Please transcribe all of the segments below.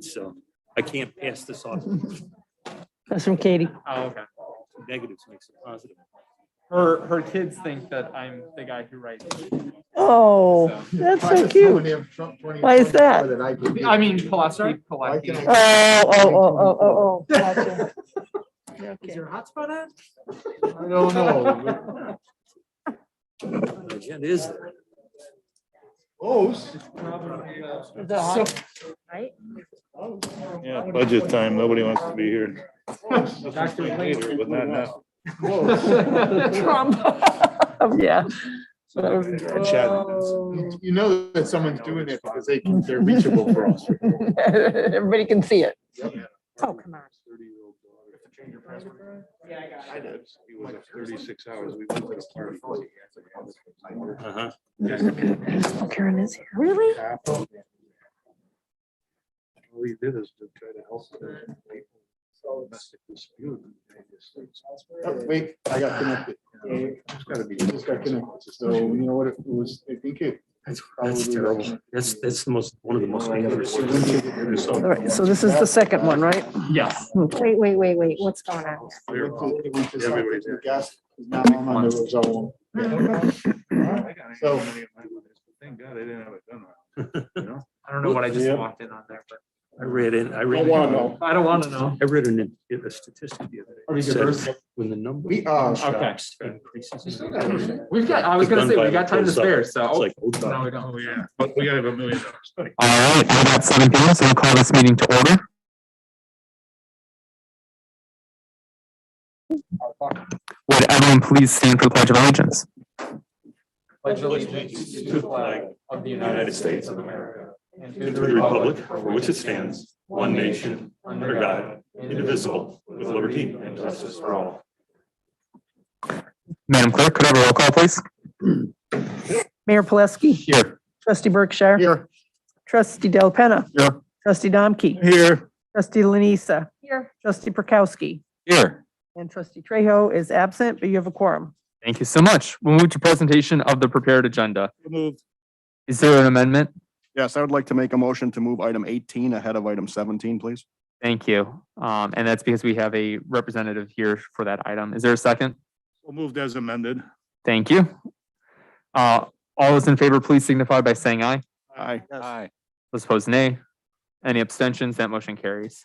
So I can't pass this off. That's from Katie. Oh, okay. Negatives makes it positive. Her kids think that I'm the guy who writes. Oh, that's so cute. Why is that? I mean, Pulaski. Oh. Gotcha. Is Okay. your hotspot on? I don't know. The agenda is there. Close. Is it hot? Right? Yeah, budget time. Nobody wants to be here. Later, but not now. Trump. Yeah. That would be good. You know that someone's doing it because they're reachable for us. Everybody can see it. Oh, come on. Yeah, I got I did. He was up 36 hours. We went to the party. Uh-huh. Karen is here. Really? All he did is to try to help the domestic dispute. Oh, wait, I got connected. It's gotta be. Just got connected. So you know what it was? I think it. That's terrible. That's one of the most dangerous. All right, so this is the second one, right? Yes. Wait. What's going on? Everybody's there. Gas is now on the zone. So. Thank God I didn't have it done. You know? I don't know what I just Yeah. walked in on there, but I read Don't wanna know. I don't want to know. I read a statistic the other day. Are we It good, said Bruce? when the number We, of okay. shops increases. We've got, I was gonna say, we got time to spare, so. It's like, No, we don't. Oh, yeah, but we gotta have $1 million. All right, I got 7 p.m., so I'll call this meeting to order. Would everyone please stand for the Pledge of Allegiance? Pledge allegiance to the flag of the United States of America and to the republic for which it stands, one nation, under God, indivisible, with liberty and justice for all. Madam Clerk, could I have a roll call, please? Mayor Pileski, Here. Trustee Berkshire. Here. Trustee Del Penna. Here. Trustee Domke. Here. Trustee Lanisa. Here. Trustee Prokowski. Here. And Trustee Trejo is absent, but you have a quorum. Thank you so much. We'll move to presentation of the prepared agenda. Moved. Is there an amendment? Yes, I would like to make a motion to move item 18 ahead of item 17, please. Thank you. And that's because we have a representative here for that item. Is there a second? So moved as amended. Thank you. All those in favor, please signify by saying aye. Aye. Aye. Those opposed, nay. Any abstentions? That motion carries.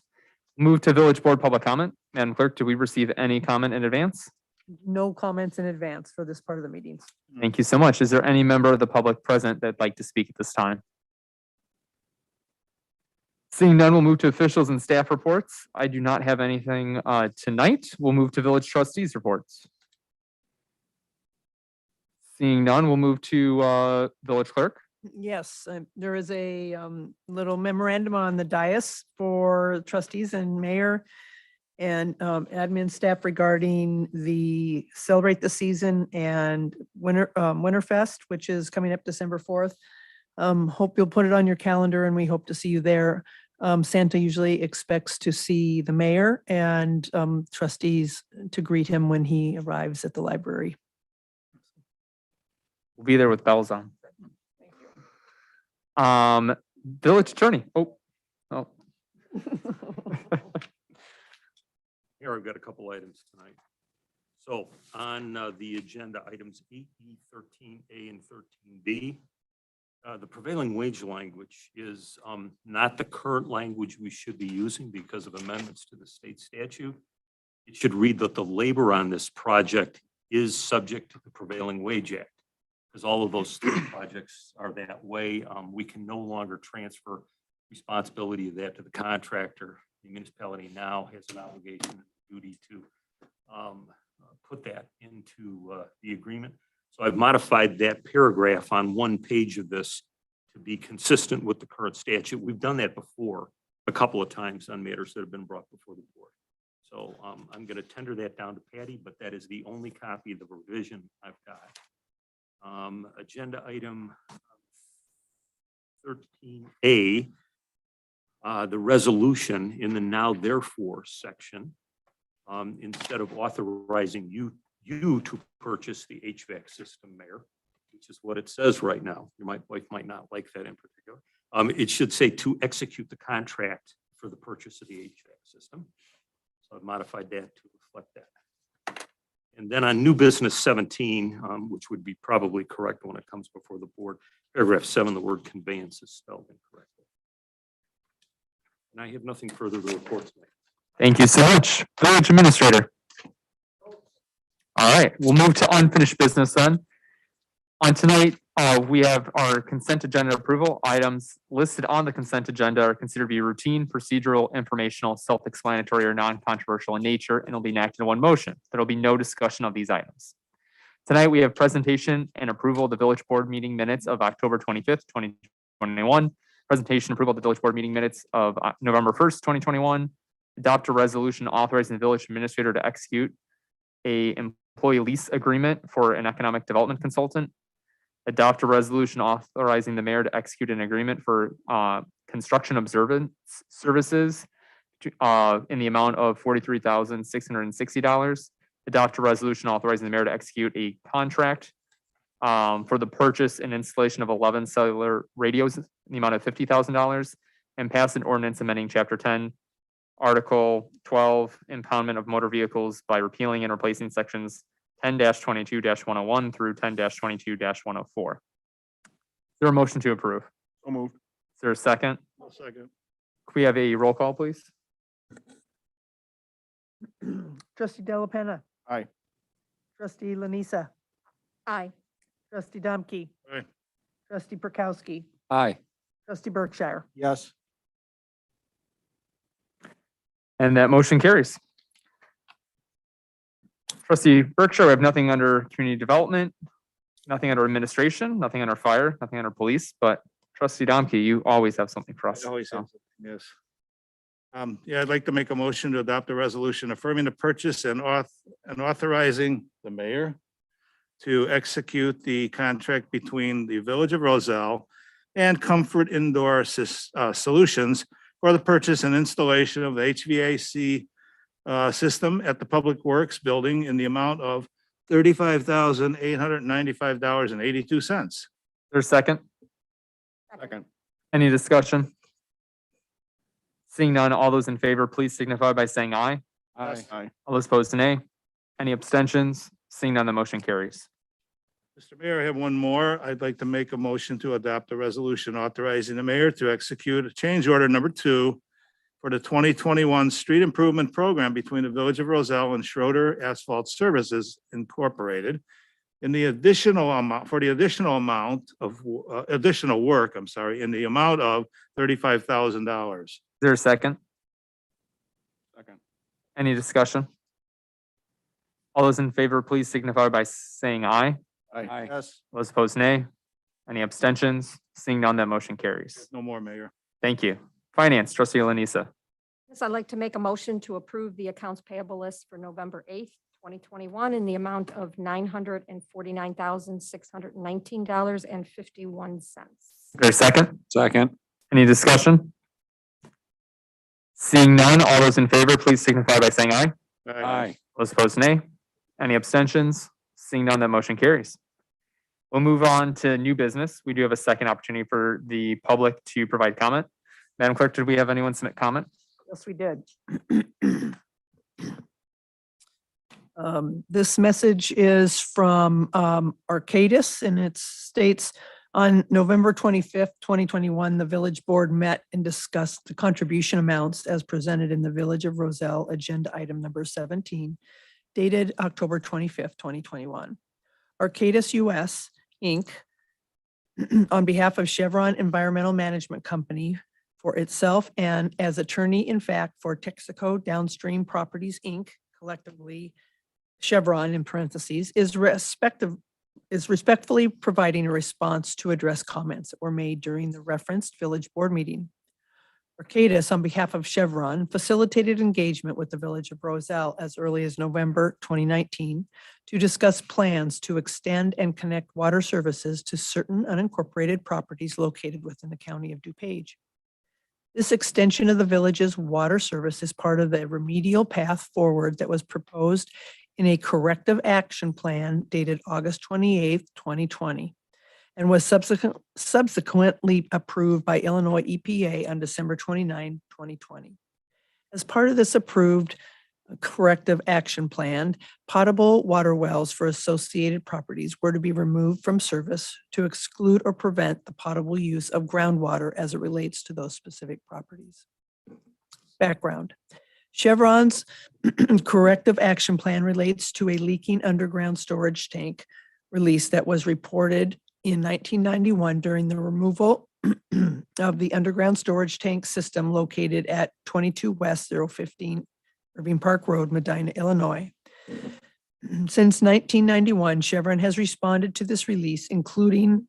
Move to Village Board public comment. Madam Clerk, did we receive any comment in advance? No comments in advance for this part of the meetings. Thank you so much. Is there any member of the public present that'd like to speak at this time? Seeing none, we'll move to officials and staff reports. I do not have anything tonight. We'll move to village trustees reports. Seeing none, we'll move to village clerk. Yes, there is a little memorandum on the dais for trustees and mayor and admin staff regarding the Celebrate the Season and Winterfest, which is coming up December 4th. Hope you'll put it on your calendar and we hope to see you there. Santa usually expects to see the mayor and trustees to greet him when he arrives at the library. We'll be there with bells on. Village attorney. Oh. Here, I've got a couple items tonight. So on the agenda, items 8E, 13A, and 13B, the prevailing wage language is not the current language we should be using because of amendments to the state statute. It should read that the labor on this project is subject to the Prevailing Wage Act. Because all of those state projects are that way. We can no longer transfer responsibility of that to the contractor. The municipality now has an obligation and duty to put that into the agreement. So I've modified that paragraph on one page of this to be consistent with the current statute. We've done that before a couple of times on matters that have been brought before the board. So I'm going to tender that down to Patty, but that is the only copy of the revision I've got. Agenda item 13A, the resolution in the now therefore section, instead of authorizing you to purchase the HVAC system, Mayor, which is what it says right now. Your wife might not like that in particular. It should say to execute the contract for the purchase of the HVAC system. So I've modified that to reflect that. And then on new business 17, which would be probably correct when it comes before the board, paragraph 7, the word conveyance is spelled incorrectly. And I have nothing further to report tonight. Thank you so much. Village Administrator. All right, we'll move to unfinished business then. On tonight, we have our consent agenda approval. Items listed on the consent agenda are considered to be routine, procedural, informational, self-explanatory, or non-controversial in nature, and will be enacted in one motion. There will be no discussion of these items. Tonight, we have presentation and approval of the village board meeting minutes of October 25th, 2021. Presentation approval of the village board meeting minutes of November 1st, 2021. Adopt a resolution authorizing the village administrator to execute a employee lease agreement for an economic development consultant. Adopt a resolution authorizing the mayor to execute an agreement for construction observance services in the amount of $43,660. Adopt a resolution authorizing the mayor to execute a contract for the purchase and installation of 11 cellular radios in the amount of $50,000, and pass an ordinance amending Chapter 10, Article 12, impoundment of motor vehicles by repealing and replacing sections 10-22-101 through 10-22-104. Is there a motion to approve? So moved. Is there a second? I'll second. Could we have a roll call, please? Trustee Delapenna. Aye. Trustee Lanisa. Aye. Trustee Domke. Aye. Trustee Perkowski. Aye. Trustee Berkshire. Yes. And that motion carries. Trustee Berkshire, we have nothing under community development, nothing under administration, nothing under fire, nothing under police, but Trustee Domke, you always have something for us. Always so. have something, yes. Yeah, I'd like to make a motion to adopt a resolution affirming the purchase and authorizing the mayor to execute the contract between the Village of Roselle and Comfort Indoor Solutions for the purchase and installation of the HVAC system at the Public Works Building in the amount of $35,895.82. There's a second. Second. Any discussion? Seeing none, all those in favor, please signify by saying aye. Aye. Aye. All those opposed, nay. Any abstentions? Seeing none, the motion carries. Mr. Mayor, I have one more. I'd like to make a motion to adopt a resolution authorizing the mayor to execute a change order number 2 for the 2021 street improvement program between the Village of Roselle and Schroeder Asphalt Services Incorporated in the additional amount, for the additional amount of additional work, in the amount of $35,000. Is there a second? Second. Any discussion? All those in favor, please signify by saying aye. Aye. Yes. All those opposed, nay. Any abstentions? Seeing none, that motion carries. No more, Mayor. Thank you. Finance, Trustee Lanisa. Yes, I'd like to make a motion to approve the accounts payable list for November 8th, 2021 in the amount of $949,619.51. Is there a second? Second. Any discussion? Seeing none, all those in favor, please signify by saying aye. Aye. Those opposed, nay. Any abstentions? Seeing none, that motion carries. We'll move on to new business. We do have a second opportunity for the public to provide comment. Madam Clerk, did we have anyone submit comment? Yes, we did. This message is from Arcadis, and it states, on November 25th, 2021, the village board met and discussed the contribution amounts as presented in the Village of Roselle Agenda Item Number 17, dated October 25th, 2021. Arcadis US, Inc., on behalf of Chevron Environmental Management Company, for itself and as attorney in fact for Texaco Downstream Properties, Inc., collectively Chevron in parentheses, is respectfully providing a response to address comments that were made during the referenced village board meeting. Arcadis, on behalf of Chevron, facilitated engagement with the Village of Roselle as early as November 2019 to discuss plans to extend and connect water services to certain unincorporated properties located within the county of DuPage. This extension of the village's water service is part of the remedial path forward that was proposed in a corrective action plan dated August 28th, 2020, and was subsequently approved by Illinois EPA on December 29, 2020. As part of this approved corrective action plan, potable water wells for associated properties were to be removed from service to exclude or prevent the potable use of groundwater as it relates to those specific properties. Background. Chevron's corrective action plan relates to a leaking underground storage tank release that was reported in 1991 during the removal of the underground storage tank system located at 22 West 015 Irving Park Road, Medina, Illinois. Since 1991, Chevron has responded to this release, including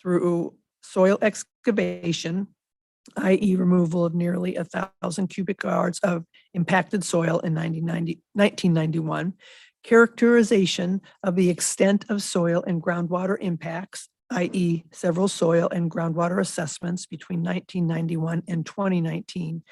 through soil excavation, i.e. removal of nearly 1,000 cubic yards of impacted soil in 1991, characterization of the extent of soil and groundwater impacts, i.e. several soil and groundwater assessments between 1991 and 2019,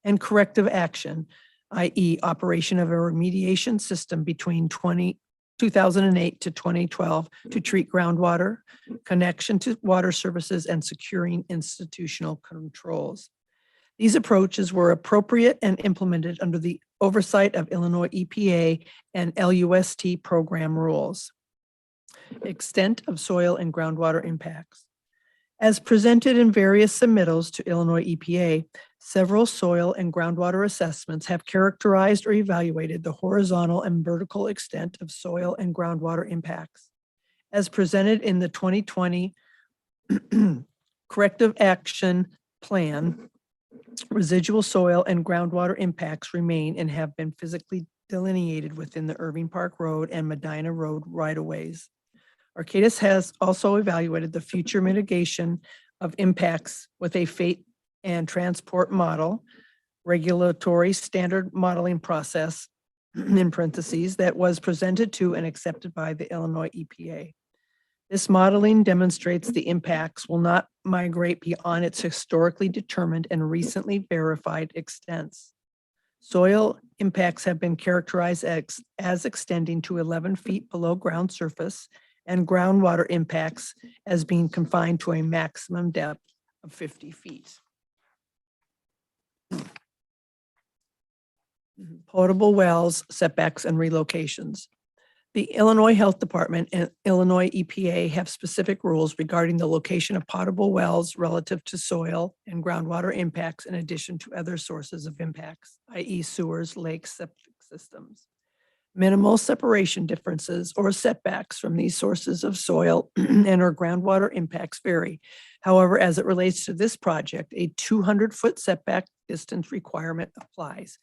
and corrective action, i.e. operation of a remediation system between 2008 to 2012 to treat groundwater, connection to water services, and securing institutional controls. These approaches were appropriate and implemented under the oversight of Illinois EPA and LUST program rules. Extent of soil and groundwater impacts. As presented in various submittals to Illinois EPA, several soil and groundwater assessments have characterized or evaluated the horizontal and vertical extent of soil and groundwater impacts. As presented in the 2020 Corrective Action Plan, residual soil and groundwater impacts remain and have been physically delineated within the Irving Park Road and Medina Road right-of-ways. Arcadis has also evaluated the future mitigation of impacts with a fate and transport model, regulatory standard modeling process, in parentheses, that was presented to and accepted by the Illinois EPA. This modeling demonstrates the impacts will not migrate beyond its historically determined and recently verified extents. Soil impacts have been characterized as extending to 11 feet below ground surface, and groundwater impacts as being confined to a maximum depth of 50 feet. Potable wells, setbacks, and relocations. The Illinois Health Department and Illinois EPA have specific rules regarding the location of potable wells relative to soil and groundwater impacts in addition to other sources of impacts, i.e. sewers, lakes, septic systems. Minimal separation differences or setbacks from these sources of soil and or groundwater impacts vary. However, as it relates to this project, a 200-foot setback distance requirement applies.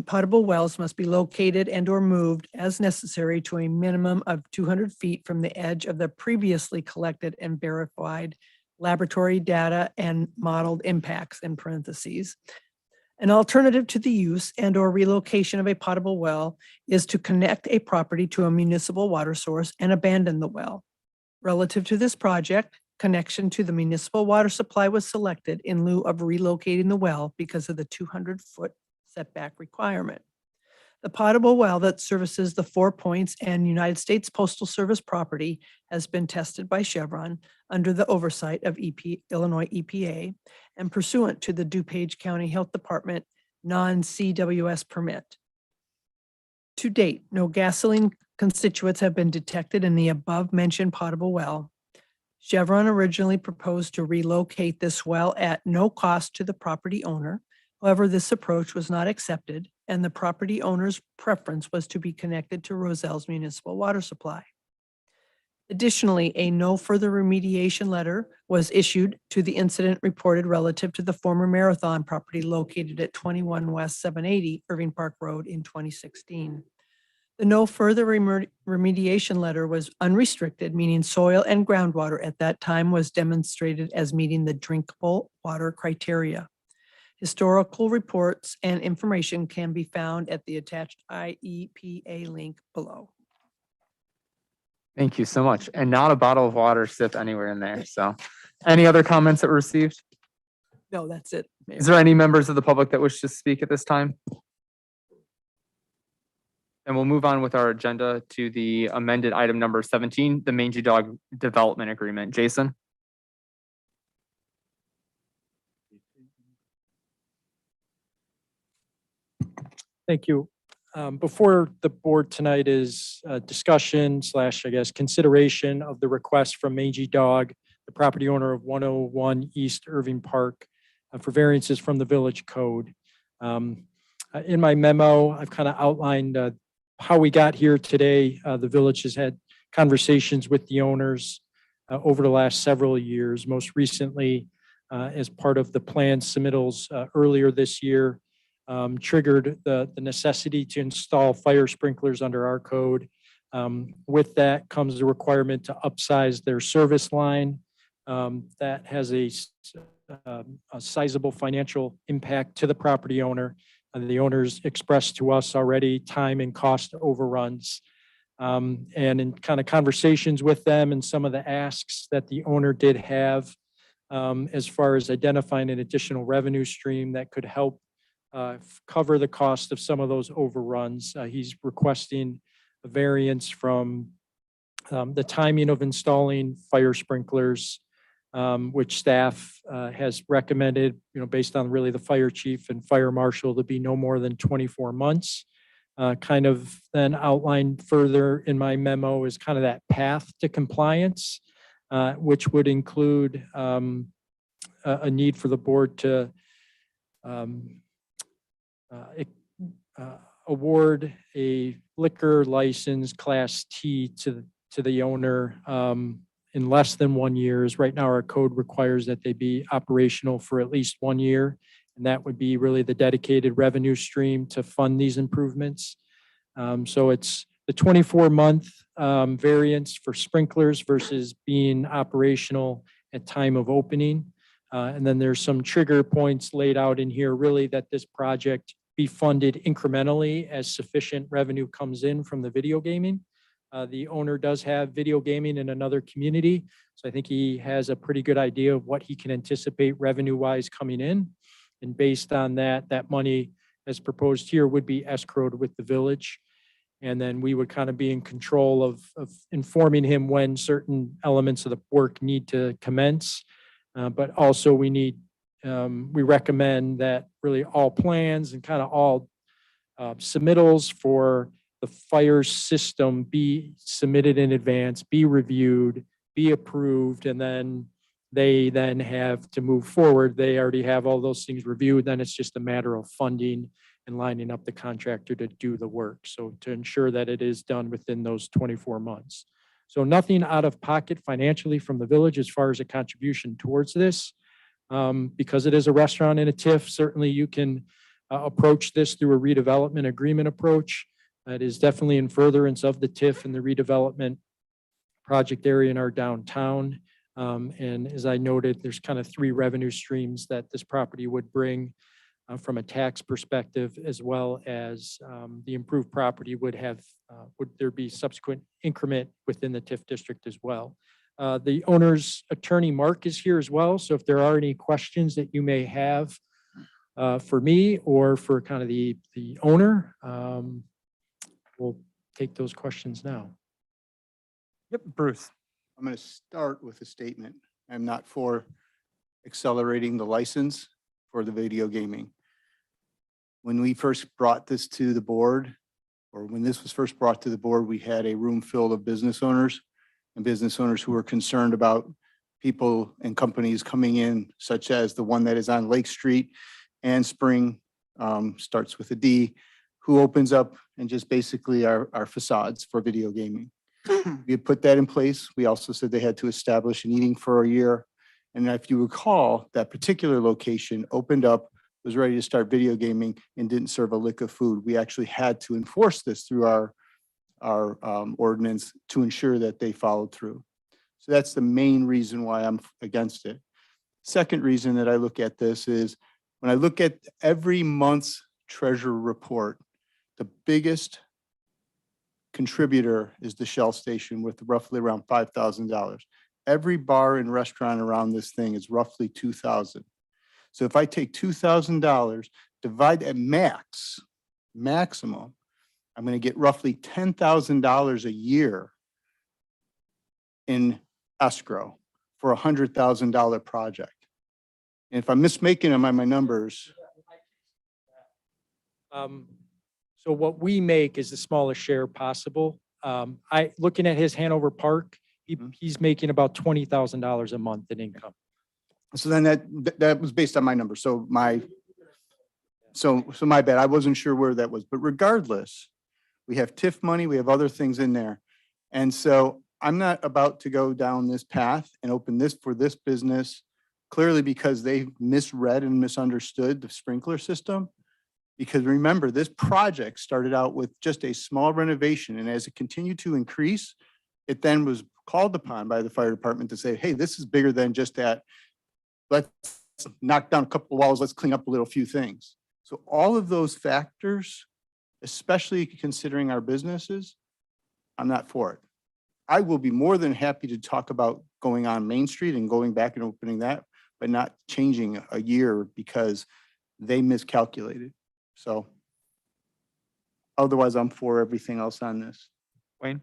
Potable wells must be located and or moved as necessary to a minimum of 200 feet from the edge of the previously collected and verified laboratory data and modeled impacts, in parentheses. An alternative to the use and or relocation of a potable well is to connect a property to a municipal water source and abandon the well. Relative to this project, connection to the municipal water supply was selected in lieu of relocating the well because of the 200-foot setback requirement. The potable well that services the 4 Points and United States Postal Service property has been tested by Chevron under the oversight of Illinois EPA and pursuant to the DuPage County Health Department non-CWS permit. To date, no gasoline constituents have been detected in the above-mentioned potable well. Chevron originally proposed to relocate this well at no cost to the property owner. However, this approach was not accepted, and the property owner's preference was to be connected to Roselle's municipal water supply. Additionally, a no further remediation letter was issued to the incident reported relative to the former Marathon property located at 21 West 780 Irving Park Road in 2016. The no further remediation letter was unrestricted, meaning soil and groundwater at that time was demonstrated as meeting the drinkable water criteria. Historical reports and information can be found at the attached IEPA link below. Thank you so much. And not a bottle of water sip anywhere in there. So any other comments that were received? No, that's it, Mayor. Is there any members of the public that wish to speak at this time? And we'll move on with our agenda to the amended item number 17, the Mangy Dog Development Agreement. Jason? Thank you. Before the board tonight is discussion slash, I guess, consideration of the request from Mangy Dog, the property owner of 101 East Irving Park, for variances from the village code. In my memo, I've kind of outlined how we got here today. The village has had conversations with the owners over the last several years, most recently as part of the plan submittals earlier this year. Triggered the necessity to install fire sprinklers under our code. With that comes the requirement to upsize their service line. That has a sizable financial impact to the property owner. The owners expressed to us already time and cost overruns. And in kind of conversations with them and some of the asks that the owner did have as far as identifying an additional revenue stream that could help cover the cost of some of those overruns. He's requesting a variance from the timing of installing fire sprinklers, which staff has recommended, based on really the fire chief and fire marshal, to be no more than 24 months. Kind of then outlined further in my memo is kind of that path to compliance, which would include a need for the board to award a liquor license Class T to the owner in less than 1 year. Right now, our code requires that they be operational for at least 1 year. And that would be really the dedicated revenue stream to fund these improvements. So it's the 24-month variance for sprinklers versus being operational at time of opening. And then there's some trigger points laid out in here, really, that this project be funded incrementally as sufficient revenue comes in from the video gaming. The owner does have video gaming in another community, so I think he has a pretty good idea of what he can anticipate revenue-wise coming in. And based on that, that money, as proposed here, would be escrowed with the village. And then we would kind of be in control of informing him when certain elements of the work need to commence. But also we recommend that really all plans and kind of all submittals for the fire system be submitted in advance, be reviewed, be approved, and then they then have to move forward. They already have all those things reviewed. Then it's just a matter of funding and lining up the contractor to do the work. So to ensure that it is done within those 24 months. So nothing out of pocket financially from the village as far as a contribution towards this. Because it is a restaurant and a TIF, certainly you can approach this through a redevelopment agreement approach. That is definitely in furtherance of the TIF and the redevelopment project area in our downtown. And as I noted, there's kind of 3 revenue streams that this property would bring from a tax perspective, as well as the improved property would there be subsequent increment within the TIF district as well. The owner's attorney, Mark, is here as well. So if there are any questions that you may have for me or for kind of the owner, we'll take those questions now. Yep, Bruce. I'm going to start with a statement. I'm not for accelerating the license for the video gaming. When we first brought this to the board, or when this was first brought to the board, we had a room filled of business owners and business owners who were concerned about people and companies coming in, such as the one that is on Lake Street and Spring, starts with a D, who opens up and just basically are facades for video gaming. We had put that in place. We also said they had to establish an eating for a year. And if you recall, that particular location opened up, was ready to start video gaming, and didn't serve a lick of food. We actually had to enforce this through our ordinance to ensure that they followed through. So that's the main reason why I'm against it. Second reason that I look at this is when I look at every month's treasurer report, the biggest contributor is the Shell station with roughly around $5,000. Every bar and restaurant around this thing is roughly $2,000. So if I take $2,000, divide at maximum I'm going to get roughly $10,000 a year in escrow for a $100,000 project. And if I'm mismaking them on my numbers, So what we make is the smallest share possible. Looking at his Hanover Park, he's making about $20,000 a month in income. so then that was based on my numbers. So so my bad. I wasn't sure where that was, but regardless, we have TIF money, we have other things in there. And so I'm not about to go down this path and open this for this business clearly because they misread and misunderstood the sprinkler system. Because remember, this project started out with just a small renovation, and as it continued to increase, it then was called upon by the fire department to say, hey, this is bigger than just that. Let's knock down a couple of walls, let's clean up a little few things. So all of those factors, especially considering our businesses, I'm not for it. I will be more than happy to talk about going on Main Street and going back and opening that, but not changing a year because they miscalculated. So otherwise, I'm for everything else on this. Wayne?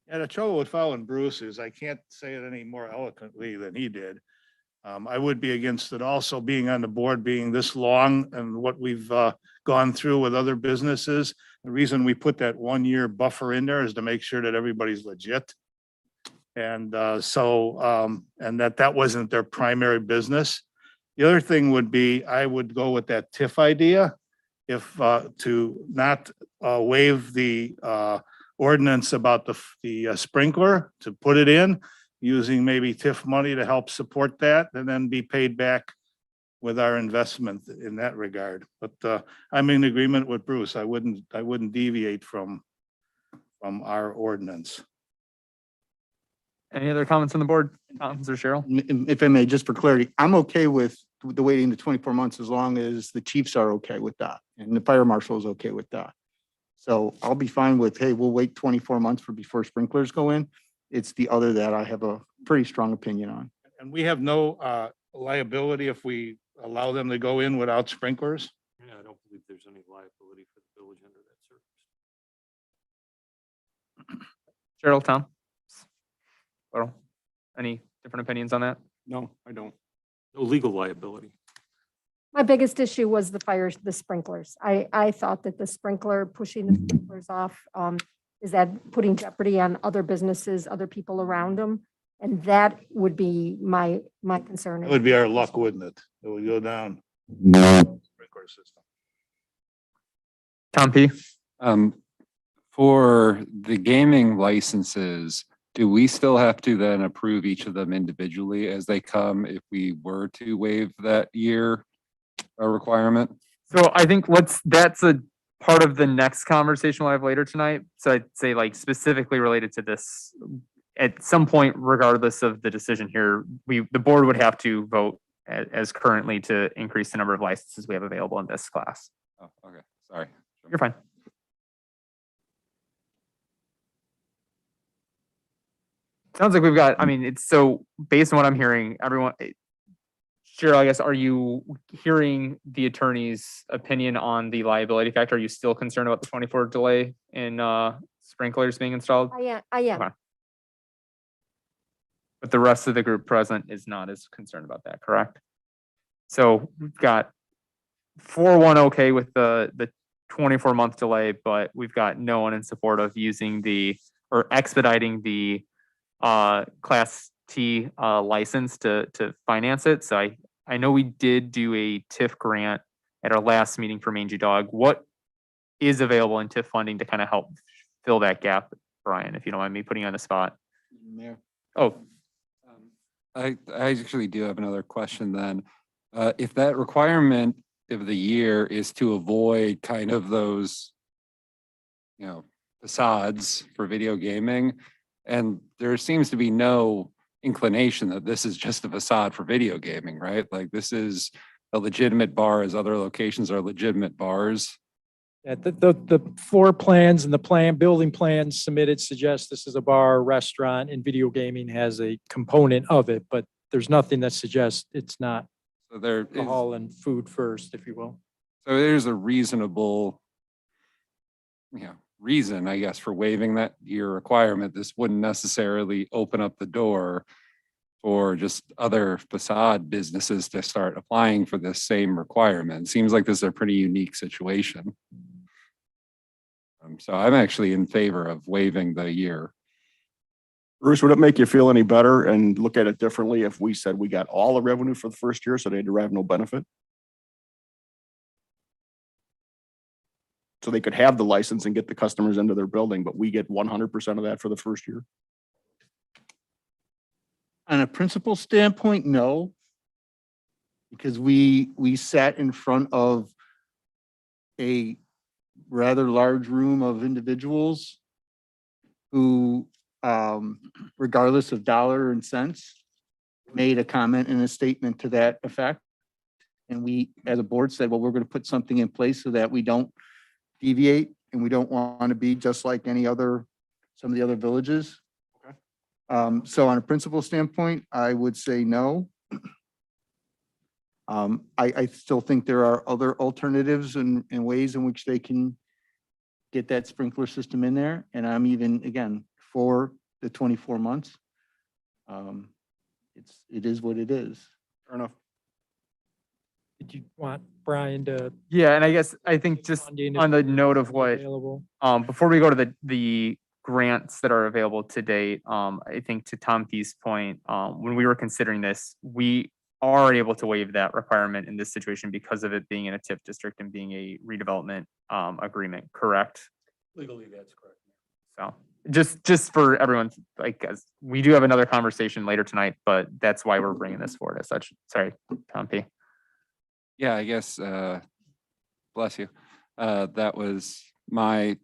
Yeah, the trouble with following Bruce is I can't say it any more eloquently than he did. I would be against it also being on the board, being this long and what we've gone through with other businesses. The reason we put that 1 year buffer in there is to make sure that everybody's legit. And and that wasn't their primary business. The other thing would be, I would go with that TIF idea. If to not waive the ordinance about the sprinkler, to put it in using maybe TIF money to help support that and then be paid back with our investment in that regard. But I'm in agreement with Bruce. I wouldn't deviate from our ordinance. Any other comments on the board? Counselor Cheryl? If I may, just for clarity, I'm okay with the waiting to 24 months as long as the chiefs are okay with that and the fire marshal is okay with that. So I'll be fine with, hey, we'll wait 24 months before sprinklers go in. It's the other that I have a pretty strong opinion on. And we have no liability if we allow them to go in without sprinklers. Yeah, I don't believe there's any liability for the village under that circumstance. Cheryl, Tom? Laurel? Any different opinions on that? No, I don't. No legal liability. My biggest issue was the sprinklers. I thought that the sprinkler, pushing the sprinklers off, is that putting jeopardy on other businesses, other people around them? And that would be my concern. It would be our luck, wouldn't it? It would go down. No. Sprinkler system. Tom P? For the gaming licenses, do we still have to then approve each of them individually as they come if we were to waive that year requirement? So I think that's a part of the next conversation we'll have later tonight. So I'd say like specifically related to this, at some point, regardless of the decision here, the board would have to vote as currently to increase the number of licenses we have available in this class. Oh, okay, sorry. You're fine. Sounds like we've got, I mean, it's so based on what I'm hearing, everyone, Cheryl, I guess, are you hearing the attorney's opinion on the liability factor? Are you still concerned about the 24 delay in sprinklers being installed? I am. Okay. But the rest of the group present is not as concerned about that, correct? So we've got 4-1 okay with the 24-month delay, but we've got no one in support of using or expediting the Class T license to finance it. So I know we did do a TIF grant at our last meeting for Mangy Dog. What is available in TIF funding to kind of help fill that gap, Brian, if you don't mind me putting you on the spot? Mayor. Oh, I actually do have another question then. If that requirement of the year is to avoid kind of those, facades for video gaming, and there seems to be no inclination that this is just a facade for video gaming, right? Like this is a legitimate bar as other locations are legitimate bars. Yeah, the floor plans and the building plans submitted suggest this is a bar, restaurant, and video gaming has a component of it, but there's nothing that suggests it's not So there is, alcohol and food first, if you will. so there's a reasonable, reason, I guess, for waiving that year requirement, this wouldn't necessarily open up the door for just other facade businesses to start applying for this same requirement. Seems like this is a pretty unique situation. So I'm actually in favor of waiving the year. Bruce, would it make you feel any better and look at it differently if we said we got all the revenue for the first year, so they derive no benefit? So they could have the license and get the customers into their building, but we get 100% of that for the first year? On a principal standpoint, no. Because we sat in front of a rather large room of individuals who, regardless of dollar and cents, made a comment and a statement to that effect. And we, as a board, said, well, we're going to put something in place so that we don't deviate and we don't want to be just like some of the other villages. So on a principal standpoint, I would say no. I still think there are other alternatives and ways in which they can get that sprinkler system in there. And I'm even, again, for the 24 months. It is what it is. Fair enough. Did you want Brian to? Yeah, and I think just Funding if on the it's note of what, available? before we go to the grants that are available to date, I think to Tom P's point, when we were considering this, we are able to waive that requirement in this situation because of it being in a TIF district and being a redevelopment agreement, correct? Legally, that's correct. So just for everyone, like, as we do have another conversation later tonight, but that's why we're bringing this forward as such. Sorry, Tom P. Yeah, I guess, bless you. That was my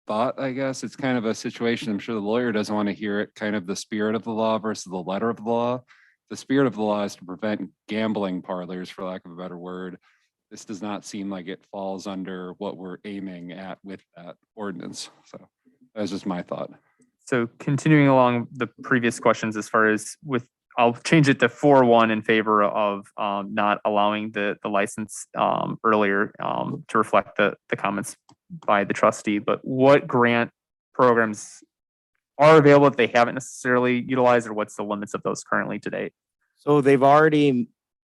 thought, I guess. It's kind of a situation, I'm sure the lawyer doesn't want to hear it, kind of the spirit of the law versus the letter of the law. The spirit of the law is to prevent gambling parlors, for lack of a better word. This does not seem like it falls under what we're aiming at with that ordinance. So that was just my thought. So continuing along the previous questions, as far as with, I'll change it to 4-1 in favor of not allowing the license earlier to reflect the comments by the trustee. But what grant programs are available if they haven't necessarily utilized, or what's the limits of those currently to date? So they've already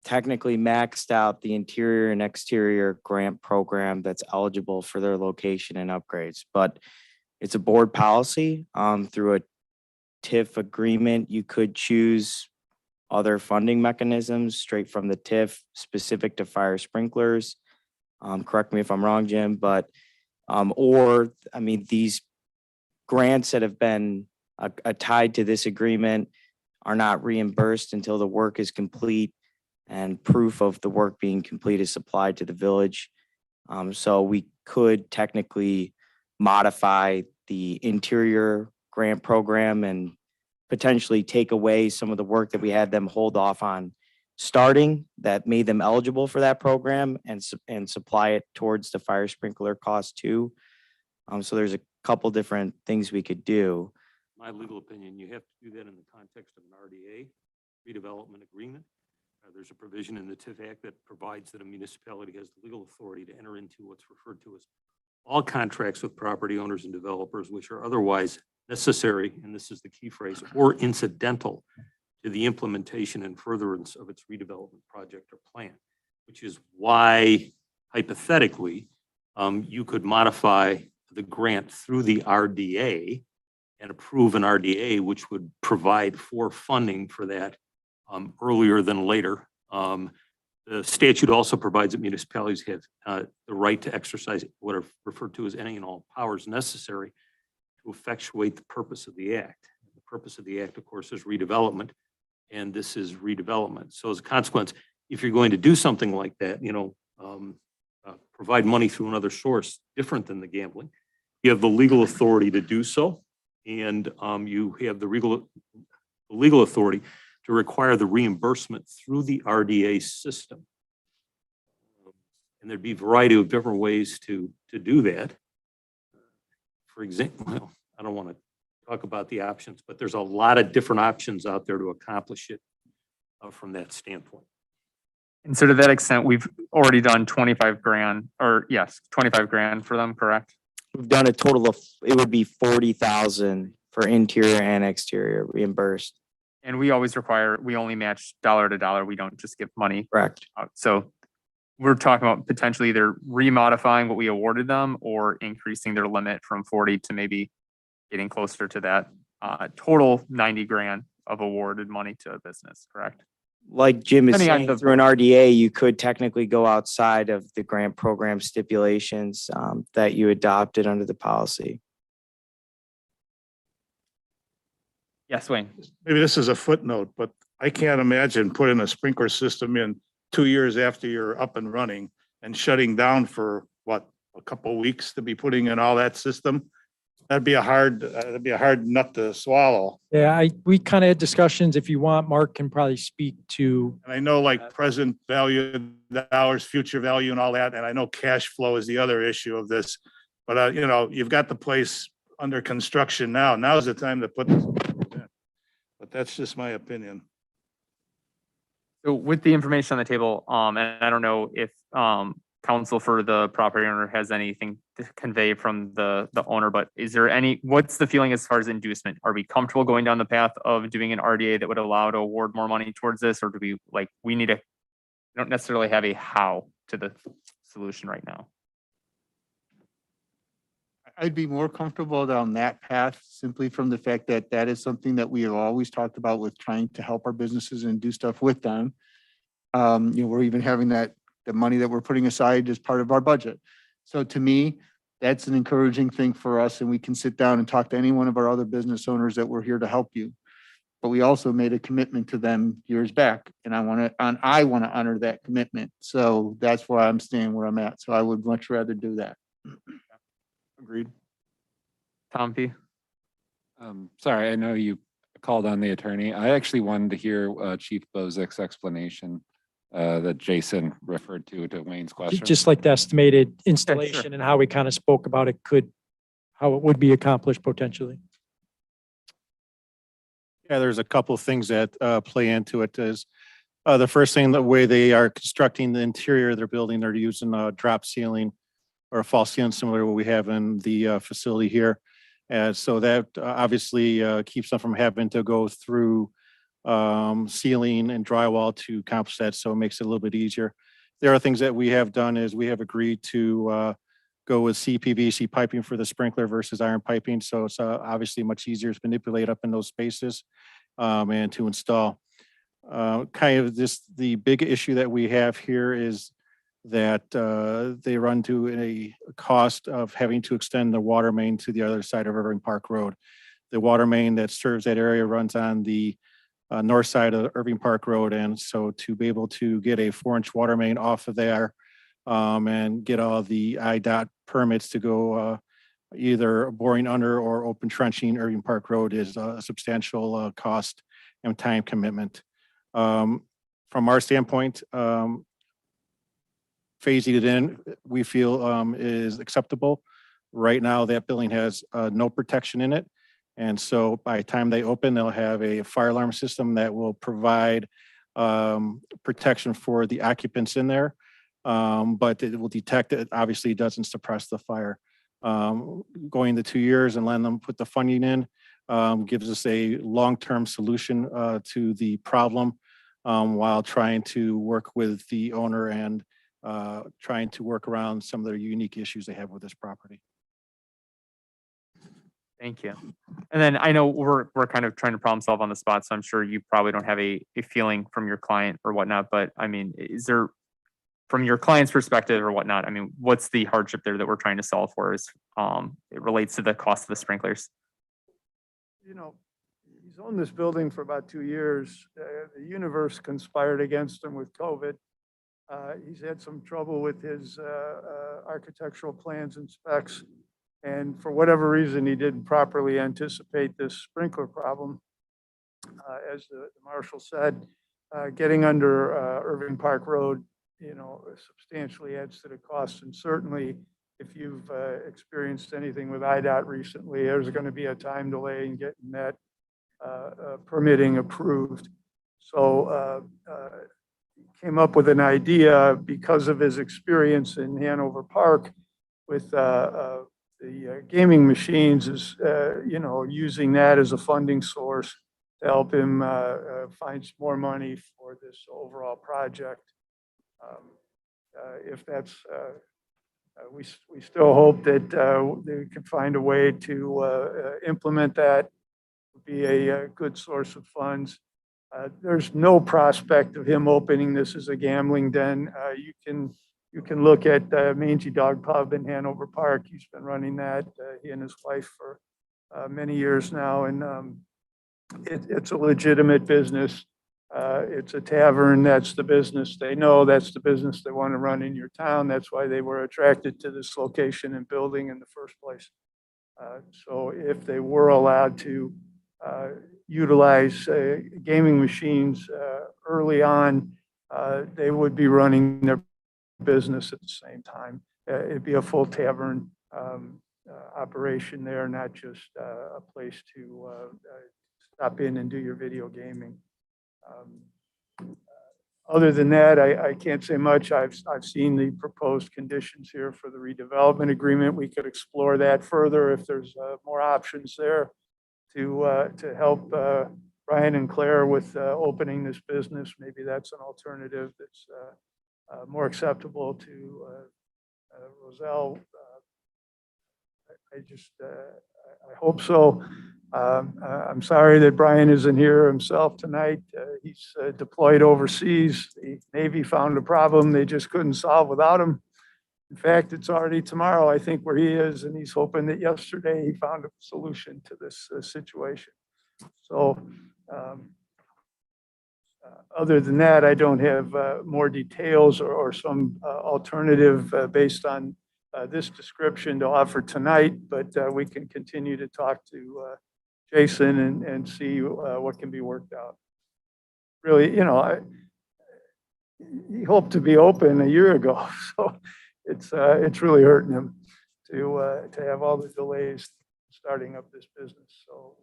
technically maxed out the interior and exterior grant program that's eligible for their location and upgrades, but it's a board policy. Through a TIF agreement, you could choose other funding mechanisms straight from the TIF specific to fire sprinklers. Correct me if I'm wrong, Jim, but these grants that have been tied to this agreement are not reimbursed until the work is complete and proof of the work being complete is supplied to the village. So we could technically modify the interior grant program and potentially take away some of the work that we had them hold off on starting that made them eligible for that program and supply it towards the fire sprinkler cost too. So there's a couple different things we could do. My legal opinion, you have to do that in the context of an RDA, redevelopment agreement. There's a provision in the TIF Act that provides that a municipality has the legal authority to enter into what's referred to as all contracts with property owners and developers, which are otherwise necessary, and this is the key phrase, or incidental to the implementation and furtherance of its redevelopment project or plan, which is why hypothetically, you could modify the grant through the RDA and approve an RDA, which would provide for funding for that earlier than later. The statute also provides that municipalities have the right to exercise what are referred to as any and all powers necessary to effectuate the purpose of the act. The purpose of the act, of course, is redevelopment, and this is redevelopment. So as a consequence, if you're going to do something like that, provide money through another source different than the gambling, you have the legal authority to do so, and you have the legal authority to require the reimbursement through the RDA system. And there'd be a variety of different ways to do that. For example, well, I don't want to talk about the options, but there's a lot of different options out there to accomplish it from that standpoint. And so to that extent, we've already done 25 grand, or yes, 25 grand for them, correct? we've done a total of, it would be 40,000 for interior and exterior reimbursed. And we always require, we only match dollar to dollar. We don't just give money. Correct. So we're talking about potentially either remodifying what we awarded them or increasing their limit from 40 to maybe getting closer to that total 90 grand of awarded money to a business, correct? Like Jim is Depending on saying, the- through an RDA, you could technically go outside of the grant program stipulations that you adopted under the policy. Yes, Wayne. Maybe this is a footnote, but I can't imagine putting a sprinkler system in 2 years after you're up and running and shutting down for what, a couple of weeks to be putting in all that system. That'd be a hard nut to swallow. Yeah, we kind of had discussions. If you want, Mark can probably speak to, And I know like present value, dollars, future value and all that. And I know cash flow is the other issue of this. But you know, you've got the place under construction now. Now's the time to put this in. But that's just my opinion. So with the information on the table, and I don't know if counsel for the property owner has anything to convey from the owner, but is there what's the feeling as far as inducement? Are we comfortable going down the path of doing an RDA that would allow to award more money towards this? Or do we need we don't necessarily have a how to the solution right now? I'd be more comfortable down that path simply from the fact that that is something that we have always talked about with trying to help our businesses and do stuff with them. We're even having the money that we're putting aside as part of our budget. So to me, that's an encouraging thing for us, and we can sit down and talk to any one of our other business owners that we're here to help you. But we also made a commitment to them years back, and I want to honor that commitment. So that's why I'm staying where I'm at. So I would much rather do that. Agreed. Tom P. Sorry, I know you called on the attorney. I actually wanted to hear Chief Bozik's explanation that Jason referred to Wayne's question. just like the estimated installation and how we kind of spoke about it how it would be accomplished potentially. Yeah, there's a couple of things that play into it. Is the first thing, the way they are constructing the interior of their building, they're using a drop ceiling or a false ceiling similar to what we have in the facility here. And so that obviously keeps them from having to go through ceiling and drywall to accomplish that. So it makes it a little bit easier. There are things that we have done is we have agreed to go with CPVC piping for the sprinkler versus iron piping. So it's obviously much easier to manipulate up in those spaces and to install. Kind of the big issue that we have here is that they run to a cost of having to extend the water main to the other side of Irving Park Road. The water main that serves that area runs on the north side of Irving Park Road. And so to be able to get a 4-inch water main off of there and get all the IDOT permits to go either boring under or open trenching Irving Park Road is a substantial cost and time commitment. From our standpoint, phasing it in, we feel is acceptable. Right now, that building has no protection in it. And so by the time they open, they'll have a fire alarm system that will provide protection for the occupants in there. But it will detect it. Obviously, it doesn't suppress the fire. Going the 2 years and letting them put the funding in gives us a long-term solution to the problem while trying to work with the owner and trying to work around some of the unique issues they have with this property. Thank you. And then I know we're kind of trying to problem solve on the spot, so I'm sure you probably don't have a feeling from your client or whatnot, but I mean, is there, from your client's perspective or whatnot, I mean, what's the hardship there that we're trying to solve for is it relates to the cost of the sprinklers? You know, he's owned this building for about 2 years. The universe conspired against him with COVID. He's had some trouble with his architectural plans and specs. And for whatever reason, he didn't properly anticipate this sprinkler problem. As the marshal said, getting under Irving Park Road, you know, substantially adds to the cost. And certainly, if you've experienced anything with IDOT recently, there's going to be a time delay in getting that permitting approved. So came up with an idea because of his experience in Hanover Park with the gaming machines is, you know, using that as a funding source to help him find some more money for this overall project. If that's, we still hope that they can find a way to implement that, would be a good source of funds. There's no prospect of him opening this as a gambling den. You can look at Mangy Dog Pub in Hanover Park. He's been running that, he and his wife, for many years now, and it's a legitimate business. It's a tavern. That's the business they know. That's the business they want to run in your town. That's why they were attracted to this location and building in the first place. So if they were allowed to utilize gaming machines early on, they would be running their business at the same time. It'd be a full tavern operation there, not just a place to stop in and do your video gaming. Other than that, I can't say much. I've seen the proposed conditions here for the redevelopment agreement. We could explore that further if there's more options there to help Brian and Claire with opening this business. Maybe that's an alternative that's more acceptable to Roselle. I hope so. I'm sorry that Brian isn't here himself tonight. He's deployed overseas. The Navy found a problem they just couldn't solve without him. In fact, it's already tomorrow, I think, where he is, and he's hoping that yesterday he found a solution to this situation. So other than that, I don't have more details or some alternative based on this description to offer tonight, but we can continue to talk to Jason and see what can be worked out. Really, you know, he hoped to be open a year ago, so it's really hurting him to have all the delays starting up this business. So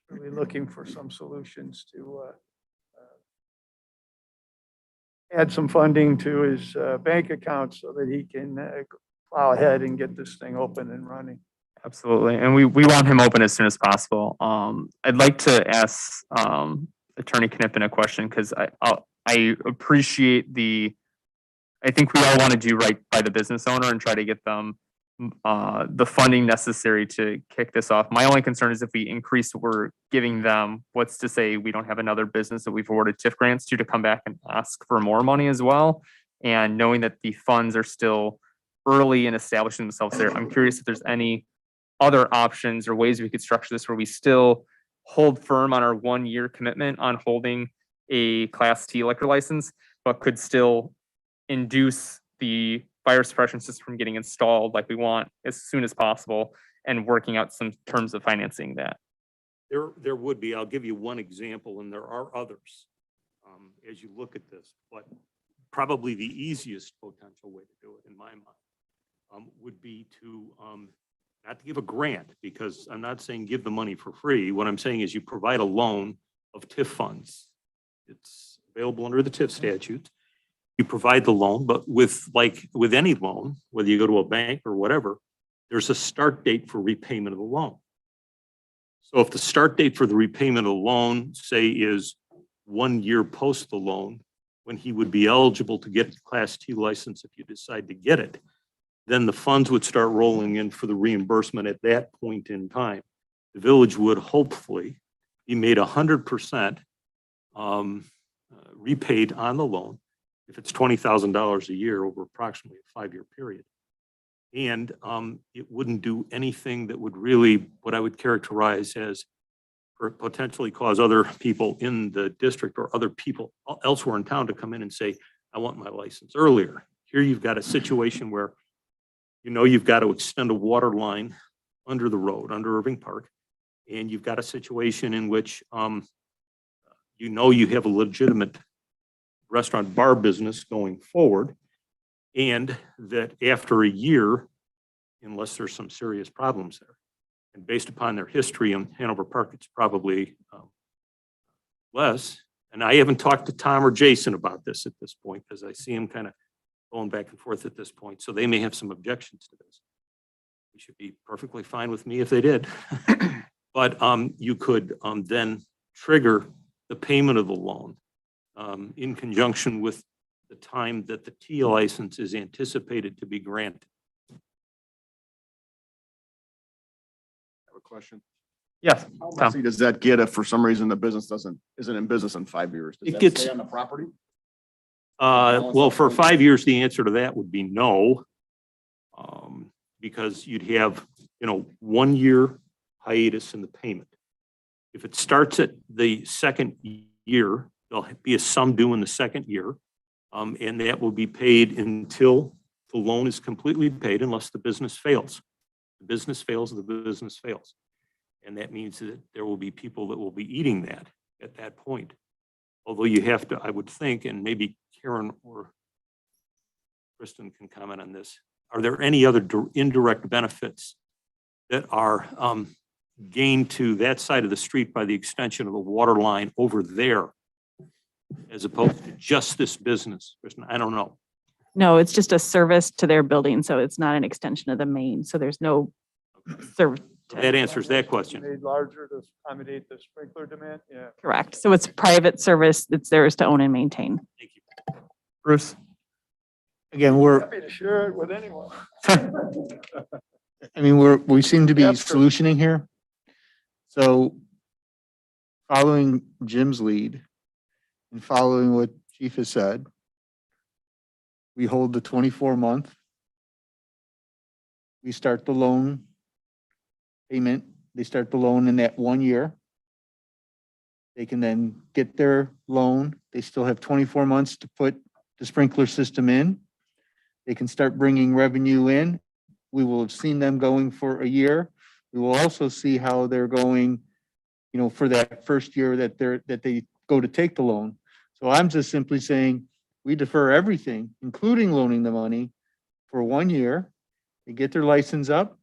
we're really looking for some solutions to add some funding to his bank account so that he can plow ahead and get this thing open and running. Absolutely. And we want him open as soon as possible. I'd like to ask Attorney Knippen a question because I appreciate I think we all want to do right by the business owner and try to get them the funding necessary to kick this off. My only concern is if we increase what we're giving them, what's to say we don't have another business that we've awarded TIF grants to come back and ask for more money as well. And knowing that the funds are still early in establishing themselves there, I'm curious if there's any other options or ways we could structure this where we still hold firm on our 1-year commitment on holding a Class T liquor license, but could still induce the fire suppression system from getting installed like we want as soon as possible and working out some terms of financing that. There would be. I'll give you one example, and there are others as you look at this, but probably the easiest potential way to do it in my mind would be to not to give a grant, because I'm not saying give the money for free. What I'm saying is you provide a loan of TIF funds. It's available under the TIF statute. You provide the loan, but with any loan, whether you go to a bank or whatever, there's a start date for repayment of the loan. So if the start date for the repayment of the loan, say, is 1 year post the loan, when he would be eligible to get a Class T license if you decide to get it, then the funds would start rolling in for the reimbursement at that point in time. The village would hopefully be made 100% repaid on the loan if it's $20,000 a year over approximately a 5-year period. And it wouldn't do anything that would really, what I would characterize as, or potentially cause other people in the district or other people elsewhere in town to come in and say, I want my license earlier. Here you've got a situation where you've got to extend a water line under the road, under Irving Park, and you've got a situation in which you have a legitimate restaurant bar business going forward, and that after a year, unless there's some serious problems there, and based upon their history in Hanover Park, it's probably less. And I haven't talked to Tom or Jason about this at this point, because I see him kind of going back and forth at this point. So they may have some objections to this. It should be perfectly fine with me if they did. But you could then trigger the payment of the loan in conjunction with the time that the T license is anticipated to be granted. Have a question. Yes, How Tom. messy does that get if for some reason the business isn't in business in 5 years? Does It that gets- stay on the property? Well, for 5 years, the answer to that would be no. Because you'd have, 1 year hiatus in the payment. If it starts at the second year, there'll be a sum due in the second year. And that will be paid until the loan is completely paid unless the business fails. The business fails, the business fails. And that means that there will be people that will be eating that at that point. Although you have to, I would think, and maybe Karen or Kristen can comment on this. Are there any other indirect benefits that are gained to that side of the street by the extension of the water line over there as opposed to just this business? Kristen, I don't know. No, it's just a service to their building, so it's not an extension of the main, so there's no service. So that answers that question. Made larger to accommodate the sprinkler demand, yeah. Correct. So it's private service. It's theirs to own and maintain. Thank you. Bruce? Again, we're, Happy to share it with anyone. I mean, we seem to be Yeah, sure. solutioning here. So following Jim's lead and following what Chief has said, we hold the 24-month. We start the loan payment. They start the loan in that 1 year. They can then get their loan. They still have 24 months to put the sprinkler system in. They can start bringing revenue in. We will have seen them going for a year. We will also see how they're going, for that first year that they go to take the loan. So I'm just simply saying, we defer everything, including loaning the money for 1 year. They get their license up.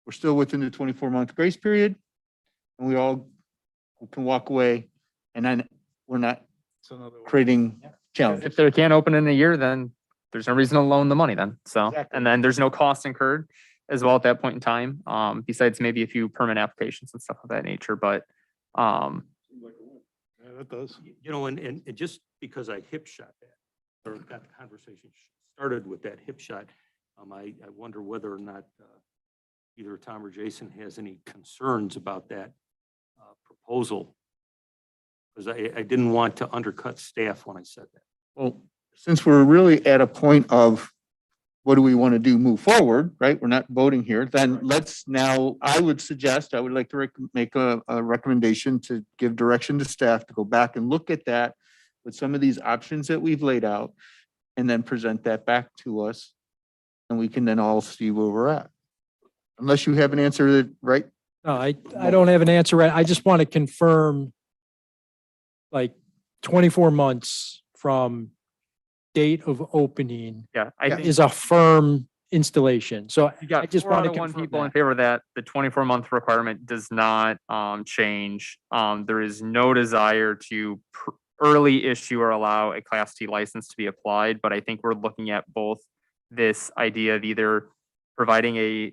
We're still within the 24-month grace period, and we all can walk away, and then we're not creating challenges. If they can't open in a year, then there's no reason to loan the money then. So, Exactly. and then there's no cost incurred as well at that point in time. Besides maybe a few permit applications and stuff of that nature, but, Yeah, that does. And just because I hip shot that, or got the conversation started with that hip shot, I wonder whether or not either Tom or Jason has any concerns about that proposal. Because I didn't want to undercut staff when I said that. Well, since we're really at a point of what do we want to do, move forward, right? We're not voting here, then let's now, I would like to make a recommendation to give direction to staff to go back and look at that with some of these options that we've laid out and then present that back to us. And we can then all see where we're at. Unless you have an answer that, right? No, I don't have an answer. I just want to confirm like 24 months from date of opening yeah, I think is a firm installation. So you I got just 4 want out to of 1 confirm people in that. favor of that. The 24-month requirement does not change. There is no desire to early issue or allow a Class T license to be applied, but I think we're looking at both this idea of either providing a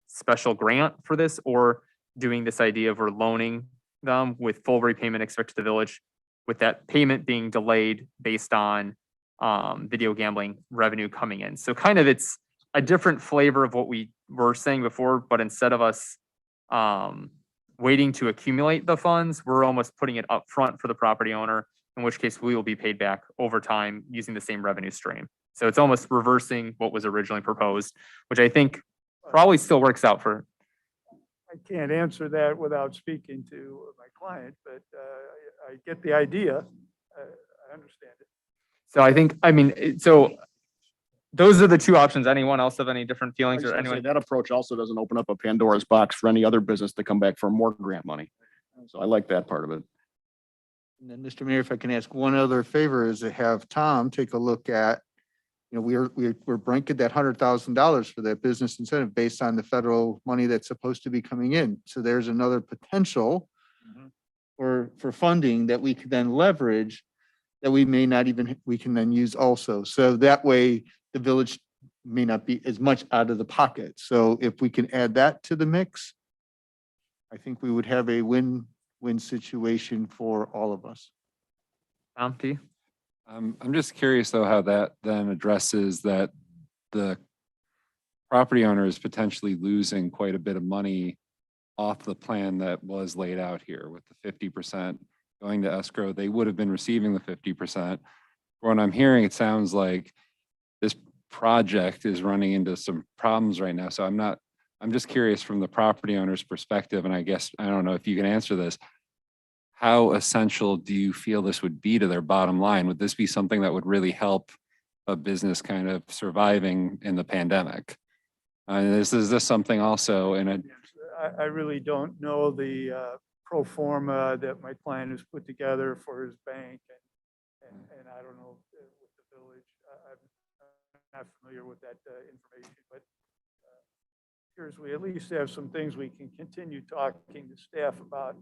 special grant for this or doing this idea of we're loaning them with full repayment expected to the village, with that payment being delayed based on video gambling revenue coming in. So kind of it's a different flavor of what we were saying before, but instead of us waiting to accumulate the funds, we're almost putting it up front for the property owner, in which case we will be paid back over time using the same revenue stream. So it's almost reversing what was originally proposed, which I think probably still works out for. I can't answer that without speaking to my client, but I get the idea. I understand it. So I mean, so those are the two options. Anyone else have any different I feelings was or gonna say, anyone? that approach also doesn't open up a Pandora's box for any other business to come back for more grant money. So I like that part of it. And then, Mr. Mayor, if I can ask one other favor, is to have Tom take a look at, we're brinking that $100,000 for that business incentive based on the federal money that's supposed to be coming in. So there's another potential for funding that we could then leverage that we may not even, we can then use also. So that way the village may not be as much out of the pocket. So if we can add that to the mix, I think we would have a win-win situation for all of us. Tom, to you? I'm just curious though, how that then addresses that the property owner is potentially losing quite a bit of money off the plan that was laid out here with the 50% going to escrow. They would have been receiving the 50%. From what I'm hearing, it sounds like this project is running into some problems right now. So I'm just curious from the property owner's perspective, and I guess, I don't know if you can answer this. How essential do you feel this would be to their bottom line? Would this be something that would really help a business kind of surviving in the pandemic? Is this something also in a, I really don't know the pro forma that my client has put together for his bank, and I don't know with the village. I'm not familiar with that information, but here's, we at least have some things we can continue talking to staff about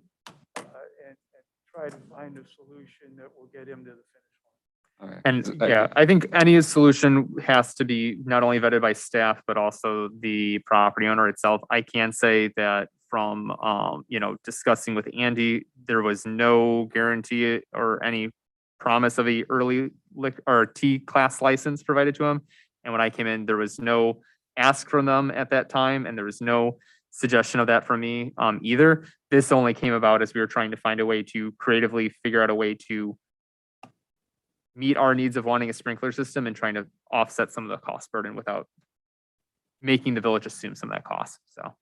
and try to find a solution that will get him to the finish line. And yeah, I think any solution has to be not only vetted by staff, but also the property owner itself. I can say that from, discussing with Andy, there was no guarantee or any promise of a early or T class license provided to him. And when I came in, there was no ask from them at that time, and there was no suggestion of that from me either. This only came about as we were trying to find a way to creatively figure out a way to meet our needs of wanting a sprinkler system and trying to offset some of the cost burden without making the village assume some of that cost. So,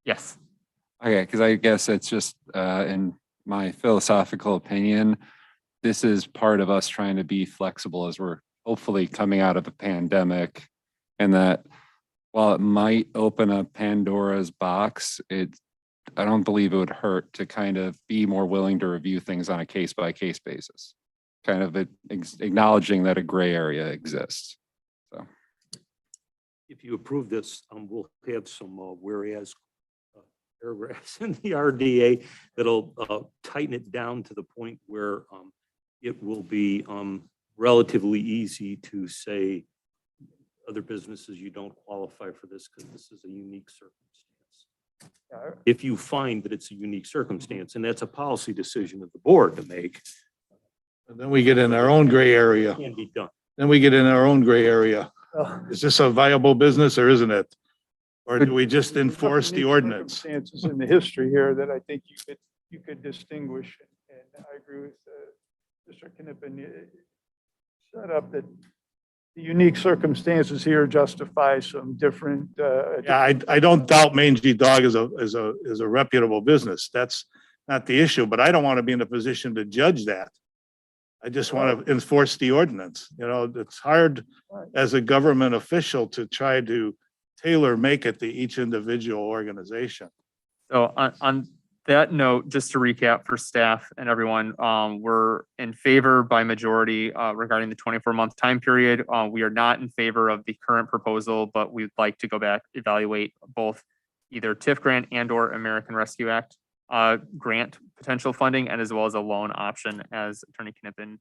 yes. okay, because I guess it's just, in my philosophical opinion, this is part of us trying to be flexible as we're hopefully coming out of a pandemic, and that while it might open up Pandora's box, I don't believe it would hurt to kind of be more willing to review things on a case by case basis, kind of acknowledging that a gray area exists. So, If you approve this, we'll have some whereas paragraphs in the RDA that'll tighten it down to the point where it will be relatively easy to say other businesses, you don't qualify for this because this is a unique circumstance. If you find that it's a unique circumstance, and that's a policy decision of the board to make. And then we get in our own gray area. Can be done. Then we get in our own gray area. Is this a viable business or isn't it? Or do we just enforce the ordinance? Circumstances in the history here that I think you could distinguish, and I agree with Mr. Knippen. Set up that the unique circumstances here justify some different. Yeah, I don't doubt Mangy Dog is a reputable business. That's not the issue, but I don't want to be in a position to judge that. I just want to enforce the ordinance. It's hard as a government official to try to tailor make it to each individual organization. So on that note, just to recap for staff and everyone, we're in favor by majority regarding the 24-month time period. We are not in favor of the current proposal, but we'd like to go back, evaluate both either TIF grant and or American Rescue Act grant potential funding, and as well as a loan option as Attorney Knippen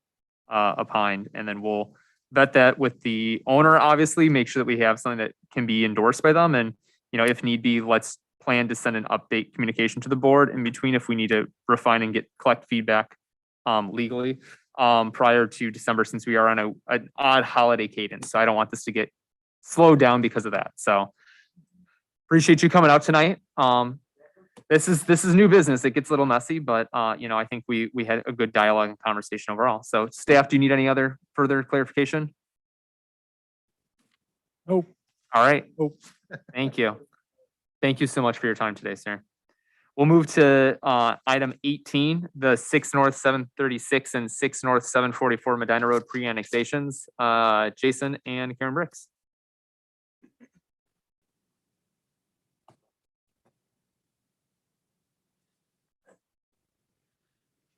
opined. And then we'll vet that with the owner, obviously, make sure that we have something that can be endorsed by them. And, if need be, let's plan to send an update communication to the board in between if we need to refine and collect feedback legally prior to December, since we are on an odd holiday cadence. So I don't want this to get slowed down because of that. So appreciate you coming out tonight. This is new business. It gets a little messy, but I think we had a good dialogue and conversation overall. So staff, do you need any other further clarification? Nope. All right. Nope. Thank you. Thank you so much for your time today, sir. We'll move to item 18, the 6 North 736 and 6 North 744 Medina Road pre-annexations. Jason and Karen Bricks.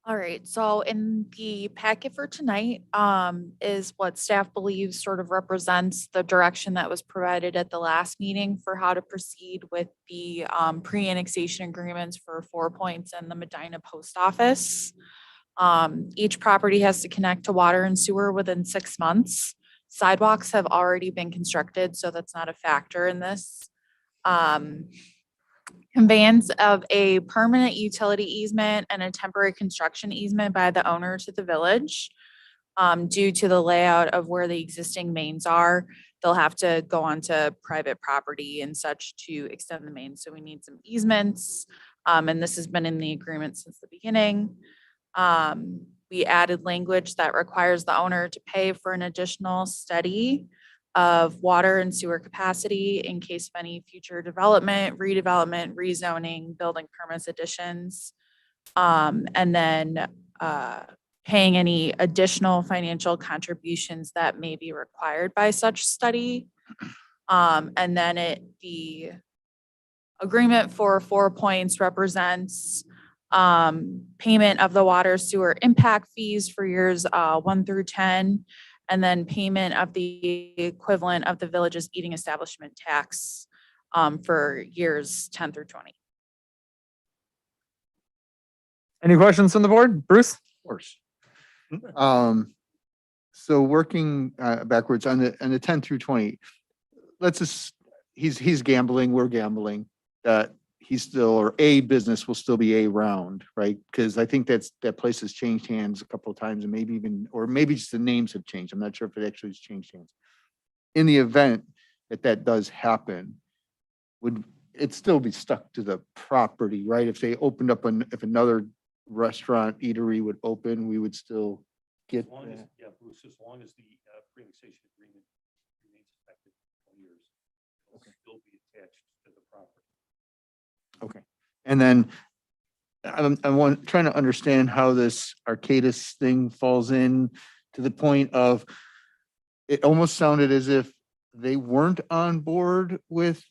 All right, so in the packet for tonight is what staff believes sort of represents the direction that was provided at the last meeting for how to proceed with the pre-annexation agreements for 4 Points and the Medina Post Office. Each property has to connect to water and sewer within 6 months. Sidewalks have already been constructed, so that's not a factor in this. Conveyance of a permanent utility easement and a temporary construction easement by the owner to the village. Due to the layout of where the existing mains are, they'll have to go onto private property and such to extend the main. So we need some easements. And this has been in the agreement since the beginning. We added language that requires the owner to pay for an additional study of water and sewer capacity in case of any future development, redevelopment, rezoning, building permits, additions. And then paying any additional financial contributions that may be required by such study. And then the agreement for 4 points represents payment of the water sewer impact fees for years 1 through 10, and then payment of the equivalent of the village's eating establishment tax for years 10 through 20. Any questions from the board? Bruce? Of course. So working backwards on the 10 through 20, let's just, he's gambling, we're gambling, that he's still, or a business will still be a round, right? Because I think that place has changed hands a couple of times and maybe even, or maybe just the names have changed. I'm not sure if it actually has changed hands. In the event that does happen, would it still be stuck to the property, right? If they opened up, if another restaurant, eatery would open, we would still get As long as, that. yeah, Bruce, as long as the pre-annexation agreement remains effective for 20 years, it'll still be attached to the property. Okay. And then I'm trying to understand how this Arcadis thing falls in to the point of, it almost sounded as if they weren't on board with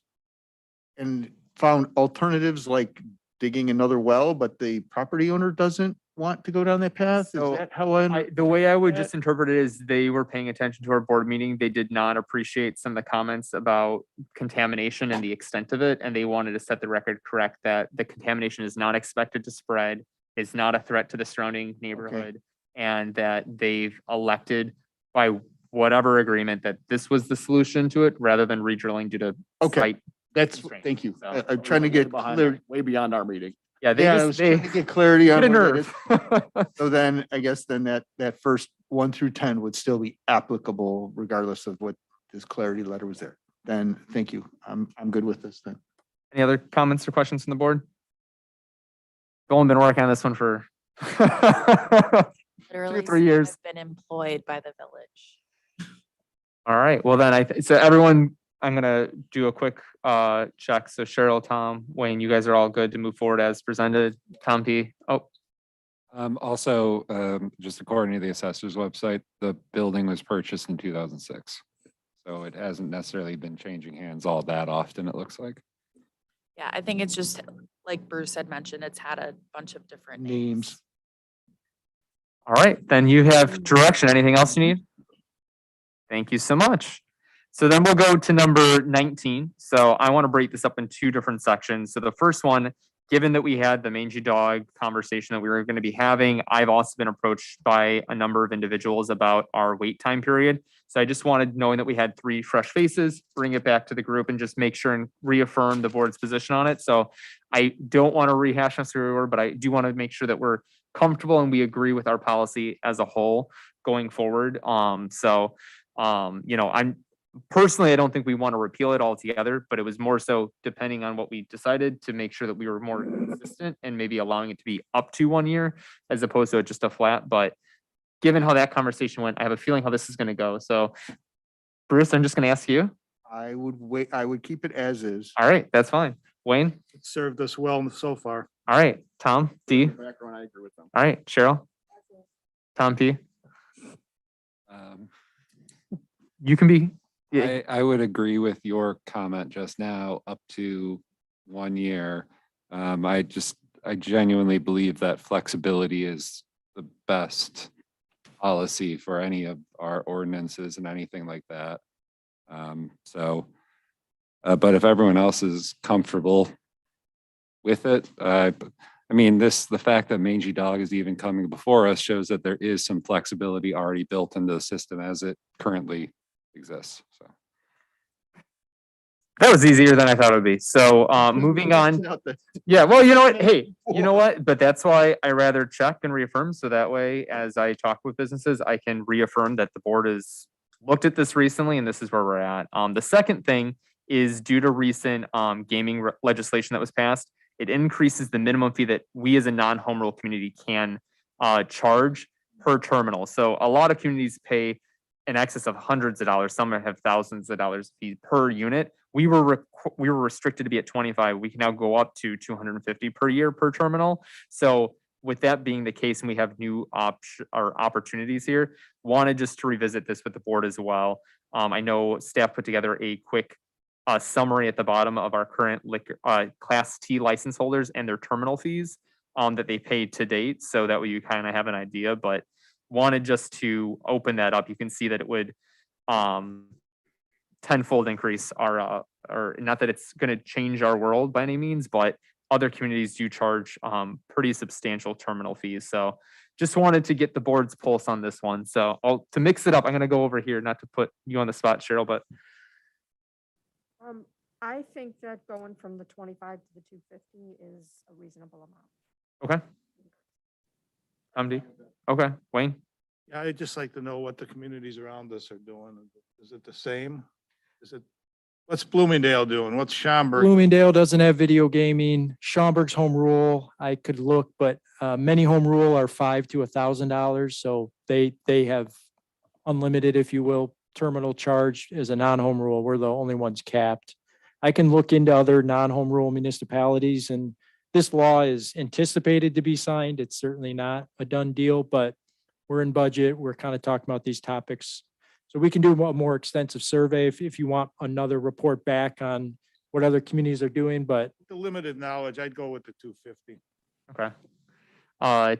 and found alternatives like digging another well, but the property owner doesn't want to go down that path? So Is that how the way I would just interpret it is they were paying attention to our board meeting. They did not appreciate some of the comments about contamination and the extent of it. And they wanted to set the record correct that the contamination is not expected to spread, is not a threat to the surrounding neighborhood, and that they've elected by whatever agreement that this was the solution to it rather than redrilling due to site. That's, constraints. thank you. So- I'm trying to get Behind clear. that, way beyond our meeting. Yeah, they Yeah, I just, was they trying to get clarity on get a what that nerve. is. So then I guess then that first 1 through 10 would still be applicable regardless of what this clarity letter was there. Then, thank you. I'm good with this then. Any other comments or questions from the board? Golan been working on this one for Literally 3 years. since I've been employed by the village. All right, well then so everyone, I'm gonna do a quick check. So Cheryl, Tom, Wayne, you guys are all good to move forward as presented. Tom P. Oh, Also, just according to the assessor's website, the building was purchased in 2006. So it hasn't necessarily been changing hands all that often, it looks like. Yeah, I think it's just, like Bruce had mentioned, it's had a bunch of different Names. names. all right, then you have direction. Anything else you need? Thank you so much. So then we'll go to number 19. So I want to break this up in 2 different sections. So the first one, given that we had the mangy dog conversation that we were going to be having, I've also been approached by a number of individuals about our wait time period. So I just wanted, knowing that we had 3 fresh faces, bring it back to the group and just make sure and reaffirm the board's position on it. So I don't want to rehash this everywhere, but I do want to make sure that we're comfortable and we agree with our policy as a whole going forward. You know, I'm personally, I don't think we want to repeal it altogether, but it was more so depending on what we decided to make sure that we were more consistent and maybe allowing it to be up to 1 year as opposed to just a flat. But given how that conversation went, I have a feeling how this is going to go. So Bruce, I'm just going to ask you. I would keep it as is. All right, that's fine. Wayne? It served us well so far. All right, Tom, D. Background, I agree with them. All right, Cheryl? Tom P. You can be. Yeah. I would agree with your comment just now, up to 1 year. I genuinely believe that flexibility is the best policy for any of our ordinances and anything like that. But if everyone else is comfortable with it, I mean, the fact that mangy dog is even coming before us shows that there is some flexibility already built into the system as it currently exists, so. That was easier than I thought it would be. So, moving on. Yeah, well, you know what? Hey, you know what? But that's why I rather check and reaffirm. So that way, as I talk with businesses, I can reaffirm that the board has looked at this recently and this is where we're at. The second thing is due to recent gaming legislation that was passed, it increases the minimum fee that we as a non-home rule community can charge per terminal. So a lot of communities pay in excess of hundreds of dollars. Some have thousands of dollars fee per unit. We were restricted to be at 25. We can now go up to 250 per year per terminal. So with that being the case, and we have new opportunities here, wanted just to revisit this with the board as well. I know staff put together a quick summary at the bottom of our current liquor Class T license holders and their terminal fees that they paid to date. So that way you kind of have an idea, but wanted just to open that up. You can see that it would tenfold increase our, or not that it's going to change our world by any means, but other communities do charge pretty substantial terminal fees. So just wanted to get the board's pulse on this one. So to mix it up, I'm going to go over here, not to put you on the spot, Cheryl, but I think that going from the 25 to the 250 is a reasonable amount. okay. MD, okay, Wayne. Yeah, I'd just like to know what the communities around us are doing. Is it the same? Is it, what's Bloomingdale doing? What's Schaumburg? Bloomingdale doesn't have video gaming. Schaumburg's home rule, I could look, but many home rule are $500 to $1,000. So they have unlimited, if you will, terminal charge as a non-home rule. We're the only ones capped. I can look into other non-home rule municipalities, and this law is anticipated to be signed. It's certainly not a done deal, but we're in budget. We're kind of talking about these topics. So we can do a more extensive survey if you want another report back on what other communities are doing, but The limited knowledge, I'd go with the 250. Okay.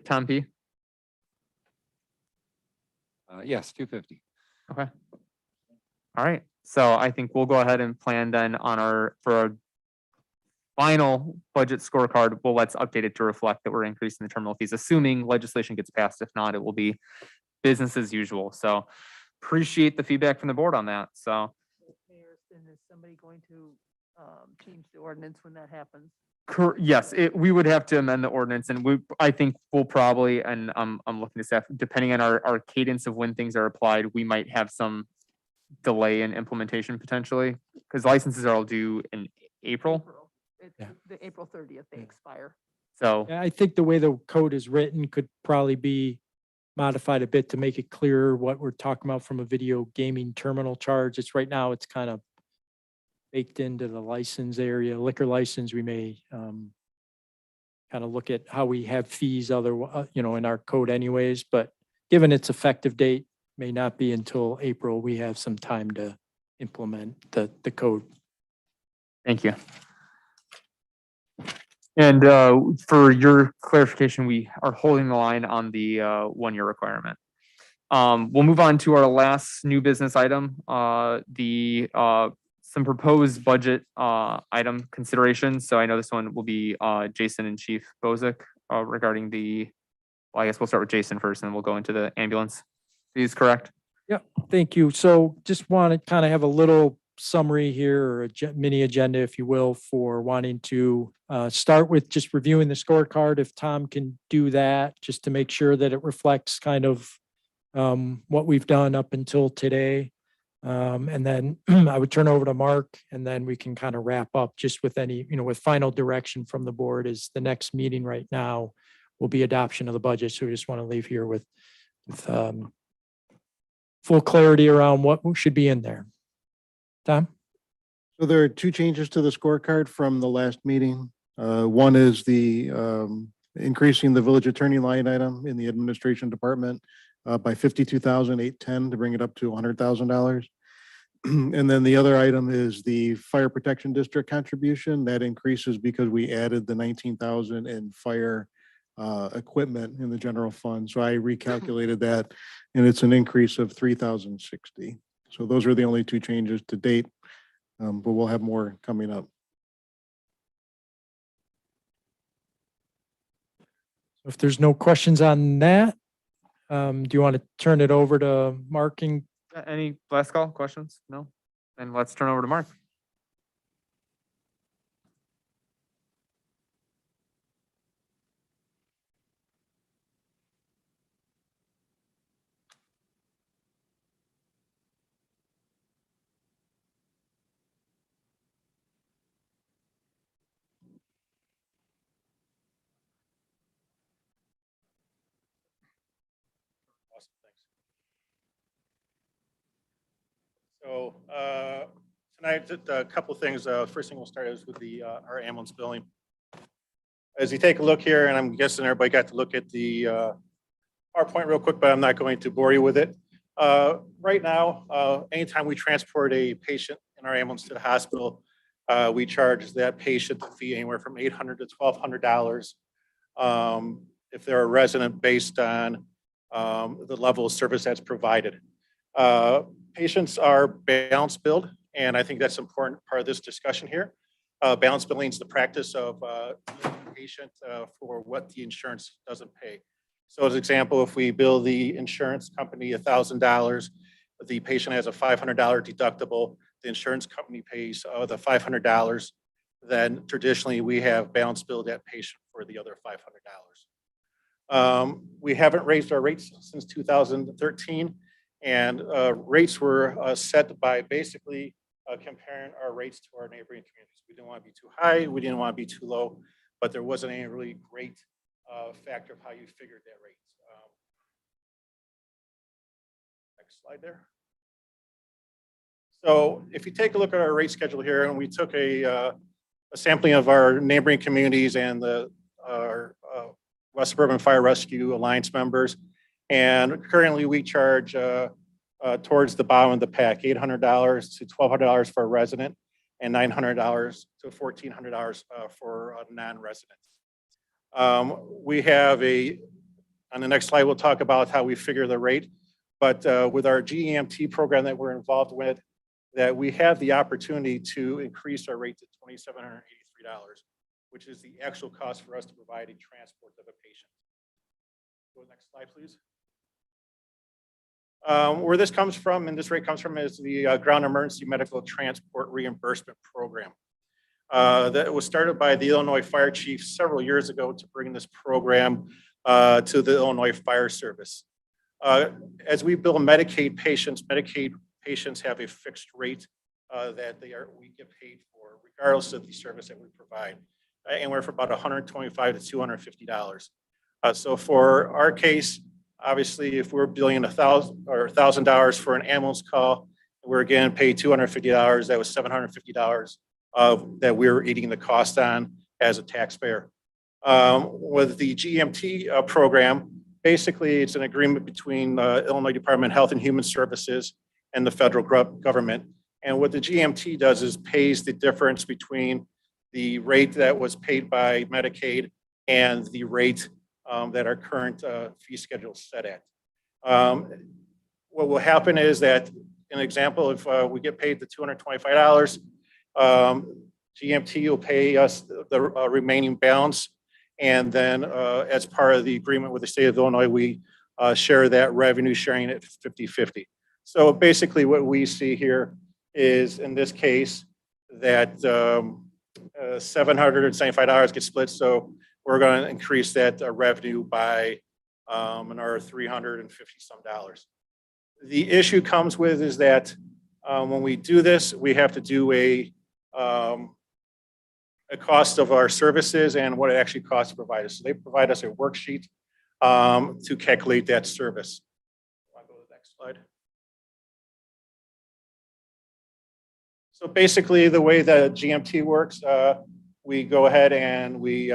Tom P. Yes, 250. Okay. All right. So I think we'll go ahead and plan then on for our final budget scorecard. Well, let's update it to reflect that we're increasing the terminal fees, assuming legislation gets passed. If not, it will be business as usual. So appreciate the feedback from the board on that. So Mayor, then is somebody going to change the ordinance when that happens? yes, we would have to amend the ordinance, and I think we'll probably, and I'm looking to staff, depending on our cadence of when things are applied, we might have some delay in implementation potentially, because licenses are all due in April. Yeah. The April 30th, they expire. So I think the way the code is written could probably be modified a bit to make it clearer what we're talking about from a video gaming terminal charge. It's right now, it's kind of baked into the license area, liquor license. We may kind of look at how we have fees in our code anyways, but given its effective date may not be until April, we have some time to implement the code. thank you. And for your clarification, we are holding the line on the 1-year requirement. We'll move on to our last new business item, some proposed budget item considerations. So I know this one will be Jason and Chief Bozick regarding well, I guess we'll start with Jason first and we'll go into the ambulance. Is correct? Yeah, thank you. So just want to kind of have a little summary here, or a mini agenda, if you will, for wanting to start with just reviewing the scorecard. If Tom can do that, just to make sure that it reflects kind of what we've done up until today. And then I would turn over to Mark, and then we can kind of wrap up just with with final direction from the board. Is the next meeting right now will be adoption of the budget. So we just want to leave here with full clarity around what should be in there. Tom? So there are two changes to the scorecard from the last meeting. One is the increasing the village attorney line item in the administration department by $52,810 to bring it up to $100,000. And then the other item is the fire protection district contribution that increases because we added the 19,000 in fire equipment in the general fund. So I recalculated that, and it's an increase of 3,060. So those are the only two changes to date, but we'll have more coming up. If there's no questions on that, do you want to turn it over to Mark and Any last call questions? No? Then let's turn over to Mark. Awesome, thanks. So tonight, just a couple of things. First thing we'll start is with our ambulance billing. As you take a look here, and I'm guessing everybody got to look at the PowerPoint real quick, but I'm not going to bore you with it. Right now, anytime we transport a patient in our ambulance to the hospital, we charge that patient a fee anywhere from $800 to $1,200 if they're a resident, based on the level of service that's provided. Patients are balance billed, and I think that's an important part of this discussion here. Balance billing is the practice of billing the patient for what the insurance doesn't pay. So as an example, if we bill the insurance company $1,000, the patient has a $500 deductible, the insurance company pays the $500, then traditionally we have balance billed that patient for the other $500. We haven't raised our rates since 2013, and rates were set by basically comparing our rates to our neighboring communities. We didn't want to be too high, we didn't want to be too low, but there wasn't any really great factor of how you figured that rate. Next slide there. So if you take a look at our rate schedule here, and we took a sampling of our neighboring communities and our West Suburban Fire Rescue Alliance members, and currently we charge towards the bottom of the pack, $800 to $1,200 for a resident, and $900 to $1,400 for a non-resident. We have on the next slide, we'll talk about how we figure the rate, but with our GEMT program that we're involved with, that we have the opportunity to increase our rate to $2,783, which is the actual cost for us to provide a transport of a patient. Go to the next slide, please. Where this comes from, and this rate comes from, is the Ground Emergency Medical Transport Reimbursement Program. That was started by the Illinois Fire Chief several years ago to bring this program to the Illinois Fire Service. As we bill Medicaid patients have a fixed rate that we get paid for, regardless of the service that we provide, anywhere from about $125 to $250. So for our case, obviously, if we're billing $1,000 for an ambulance call, we're again paid $250. That was $750 that we're eating the cost on as a taxpayer. With the GMT program, basically it's an agreement between Illinois Department of Health and Human Services and the federal government. And what the GMT does is pays the difference between the rate that was paid by Medicaid and the rate that our current fee schedule is set at. What will happen is that, an example, if we get paid the $225, GMT will pay us the remaining balance. And then as part of the agreement with the state of Illinois, we share that revenue, sharing it 50-50. So basically what we see here is, in this case, that $775 gets split. So we're going to increase that revenue by another $350 some. The issue comes with is that when we do this, we have to do a cost of our services and what it actually costs to provide us. So they provide us a worksheet to calculate that service. I'll go to the next slide. So basically, the way that GMT works, we go ahead and we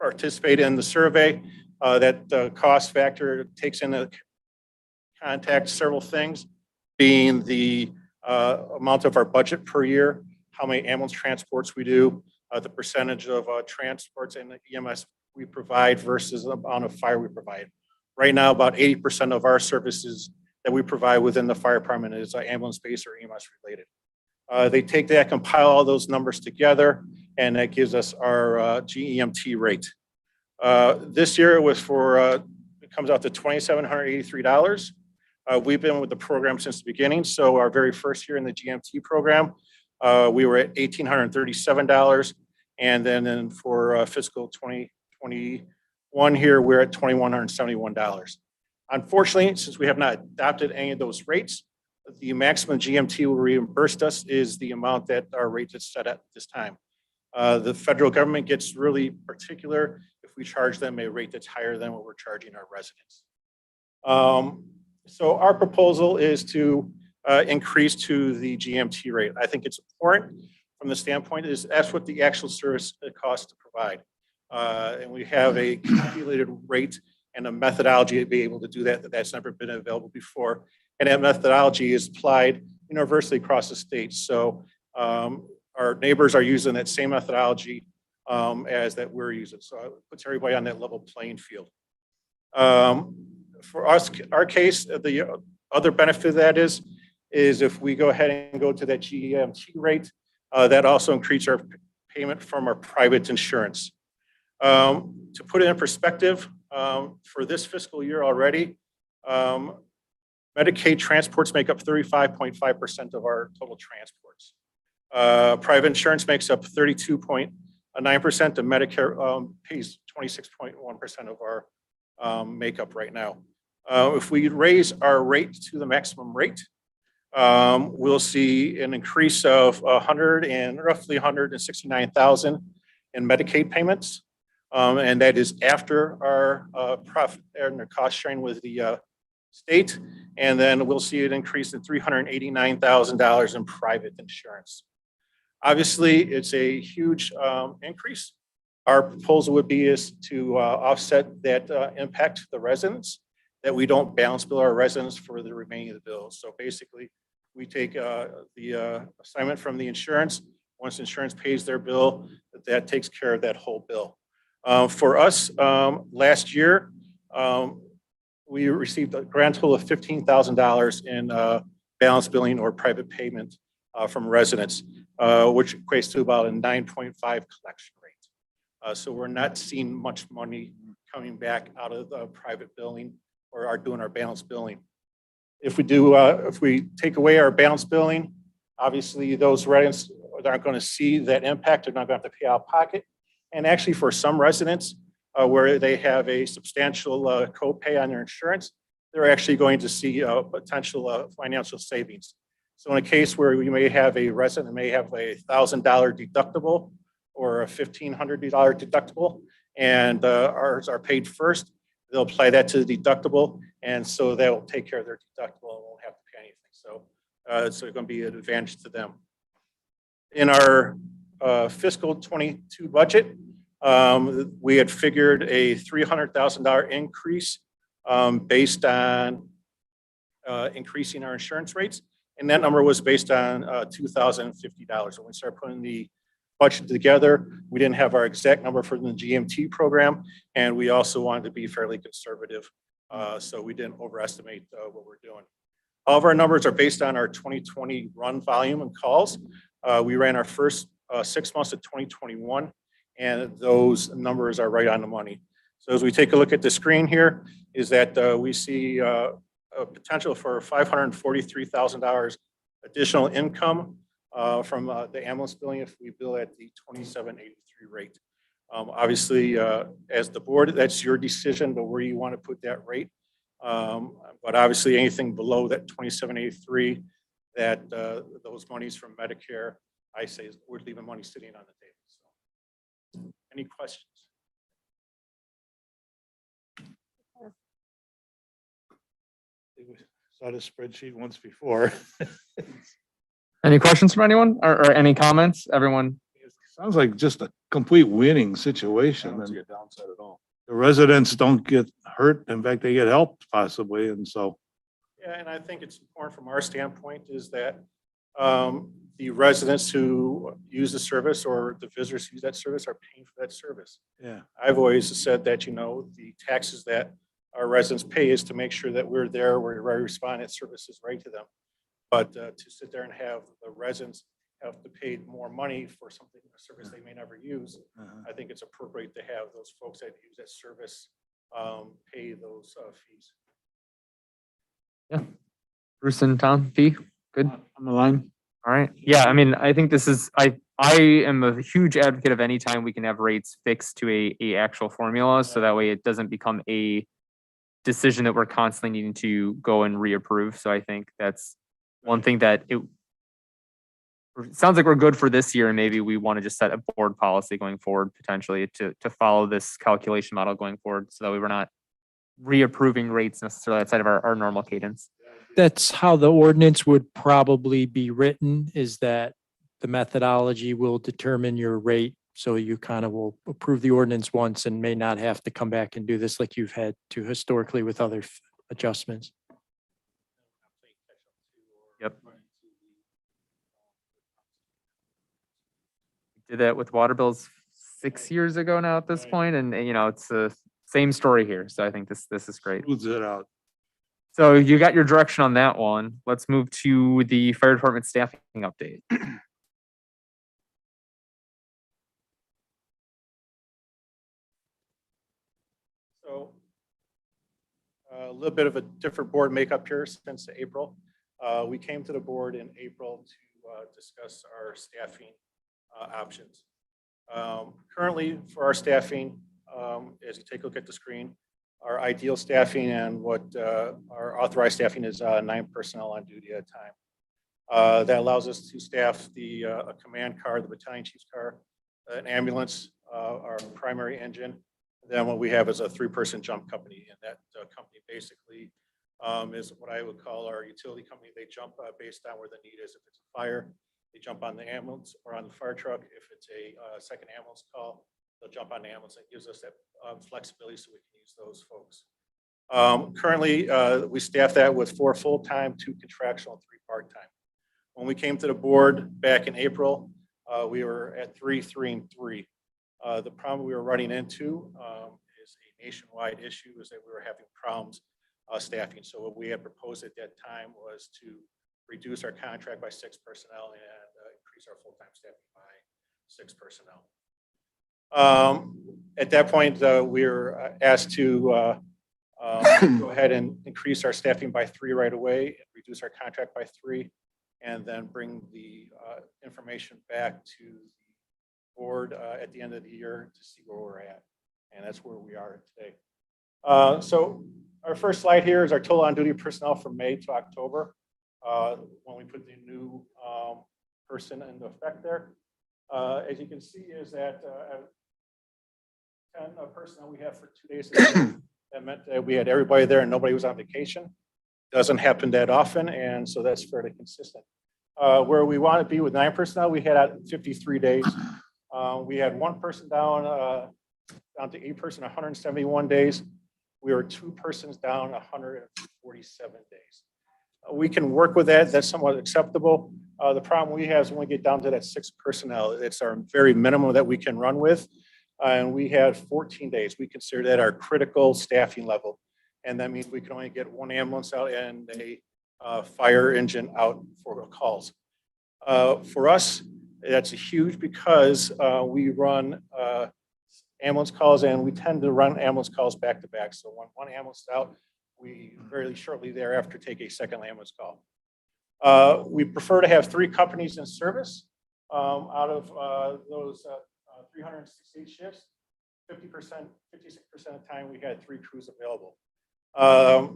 participate in the survey. That cost factor takes into contact several things, being the amount of our budget per year, how many ambulance transports we do, the percentage of transports and the EMS we provide versus the amount of fire we provide. Right now, about 80% of our services that we provide within the fire department is ambulance-based or EMS related. They take that, compile all those numbers together, and that gives us our GEMT rate. This year it was it comes out to $2,783. We've been with the program since the beginning. So our very first year in the GMT program, we were at $1,837. And then for fiscal 2021 here, we're at $2,171. Unfortunately, since we have not adopted any of those rates, the maximum GMT will reimburse us is the amount that our rate is set at this time. The federal government gets really particular if we charge them a rate that's higher than what we're charging our residents. So our proposal is to increase to the GMT rate. I think it's important from the standpoint is that's what the actual service costs to provide. And we have a calculated rate and a methodology to be able to do that, that's never been available before. And that methodology is applied universally across the state. So our neighbors are using that same methodology as that we're using. So it puts everybody on that level playing field. For us, our case, the other benefit of that is if we go ahead and go to that GMT rate, that also increases our payment from our private insurance. To put it in perspective, for this fiscal year already, Medicaid transports make up 35.5% of our total transports. Private insurance makes up 32.9%, and Medicare pays 26.1% of our makeup right now. If we raise our rate to the maximum rate, we'll see an increase of roughly 169,000 in Medicaid payments. And that is after our profit and our cost sharing with the state. And then we'll see an increase in $389,000 in private insurance. Obviously, it's a huge increase. Our proposal would be is to offset that impact to the residents, that we don't balance bill our residents for the remaining of the bills. So basically, we take the assignment from the insurance. Once insurance pays their bill, that takes care of that whole bill. For us, last year, we received a grand total of $15,000 in balance billing or private payment from residents, which equates to about a 9.5 collection rate. So we're not seeing much money coming back out of the private billing or are doing our balance billing. If we take away our balance billing, obviously those residents aren't going to see that impact. They're not going to have to pay out of pocket. And actually for some residents where they have a substantial copay on their insurance, they're actually going to see potential financial savings. So in a case where we may have a resident may have a $1,000 deductible or a $1,500 deductible, and ours are paid first, they'll apply that to the deductible, and so that will take care of their deductible and won't have to pay anything. So it's going to be an advantage to them. In our fiscal 22 budget, we had figured a $300,000 increase based on increasing our insurance rates. And that number was based on $2,050. When we started putting the budget together, we didn't have our exact number for the GMT program, and we also wanted to be fairly conservative, so we didn't overestimate what we're doing. All of our numbers are based on our 2020 run volume and calls. We ran our first 6 months of 2021, and those numbers are right on the money. So as we take a look at the screen here, is that we see a potential for $543,000 additional income from the ambulance billing if we bill at the 2783 rate. Obviously, as the board, that's your decision to where you want to put that rate. But obviously, anything below that 2783, that those monies from Medicare, I say we're leaving money sitting on the table. So, any questions? Saw the spreadsheet once before. Any questions from anyone or any comments? Everyone? Sounds like just a complete winning situation. I don't And see a downside at all. the residents don't get hurt. In fact, they get helped possibly. And so, Yeah, and I think it's important from our standpoint is that the residents who use the service or the visitors who use that service are paying for that service. yeah. I've always said that, you know, the taxes that our residents pay is to make sure that we're there, we're ready to respond, that service is right to them. But to sit there and have the residents have to pay more money for something, a service they may never use, I think it's appropriate to have those folks that use that service pay those fees. Yeah. Bruce and Tom, Fee, good? On the line. All right. Yeah, I mean, I think this is, I am a huge advocate of any time we can have rates fixed to a actual formula, so that way it doesn't become a decision that we're constantly needing to go and reapprove. So I think that's one thing that it sounds like we're good for this year, and maybe we want to just set a board policy going forward potentially to follow this calculation model going forward, so that we were not reapproving rates necessarily outside of our normal cadence. That's how the ordinance would probably be written, is that the methodology will determine your rate. So you kind of will approve the ordinance once and may not have to come back and do this like you've had to historically with other adjustments. Yep. Did that with water bills 6 years ago now at this point, and you know, it's the same story here. So I think this is great. Smooths it out. So you got your direction on that one. Let's move to the fire department staffing update. So a little bit of a different board makeup here since April. We came to the board in April to discuss our staffing options. Currently for our staffing, as you take a look at the screen, our ideal staffing and what our authorized staffing is 9 personnel on duty at a time. That allows us to staff the a command car, the battalion chief's car, an ambulance, our primary engine. Then what we have is a 3-person jump company, and that company basically is what I would call our utility company. They jump based on where the need is. If it's a fire, they jump on the ambulance or on the fire truck. If it's a second ambulance call, they'll jump on the ambulance. It gives us that flexibility so we can use those folks. Currently, we staff that with 4 full-time, 2 contractual, and 3 part-time. When we came to the board back in April, we were at 3, 3, and 3. The problem we were running into is a nationwide issue, is that we were having problems staffing. So what we had proposed at that time was to reduce our contract by 6 personnel and increase our full-time staffing by 6 personnel. At that point, we were asked to go ahead and increase our staffing by 3 right away, and reduce our contract by 3, and then bring the information back to the board at the end of the year to see where we're at. And that's where we are today. So our first slide here is our total on-duty personnel from May to October, when we put the new person into effect there. As you can see, is that 10 personnel we have for 2 days. That meant that we had everybody there and nobody was on vacation. Doesn't happen that often, and so that's fairly consistent. Where we want to be with 9 personnel, we had at 53 days. We had 1 person down to 8 person, 171 days. We were 2 persons down, 147 days. We can work with that. That's somewhat acceptable. The problem we have is when we get down to that 6 personnel, it's our very minimum that we can run with. And we had 14 days. We consider that our critical staffing level. And that means we can only get 1 ambulance out and a fire engine out for calls. For us, that's huge because we run ambulance calls, and we tend to run ambulance calls back to back. So when 1 ambulance is out, we very shortly thereafter take a second ambulance call. We prefer to have 3 companies in service. Out of those 368 shifts, 50%, 56% of the time we had 3 crews available.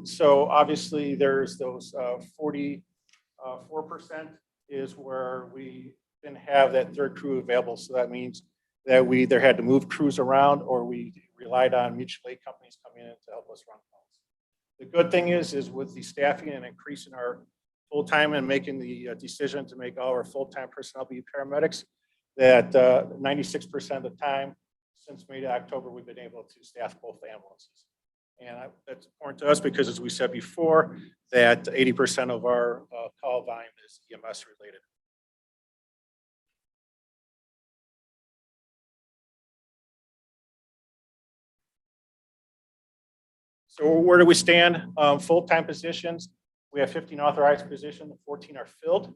So obviously there's those 44% is where we didn't have that 3rd crew available. So that means that we either had to move crews around or we relied on mutual aid companies coming in to help us run calls. The good thing is with the staffing and increasing our full-time and making the decision to make all our full-time personnel be paramedics, that 96% of the time since May to October, we've been able to staff both ambulances. And that's important to us because, as we said before, that 80% of our call volume is EMS related. So where do we stand? Full-time positions, we have 15 authorized positions, 14 are filled.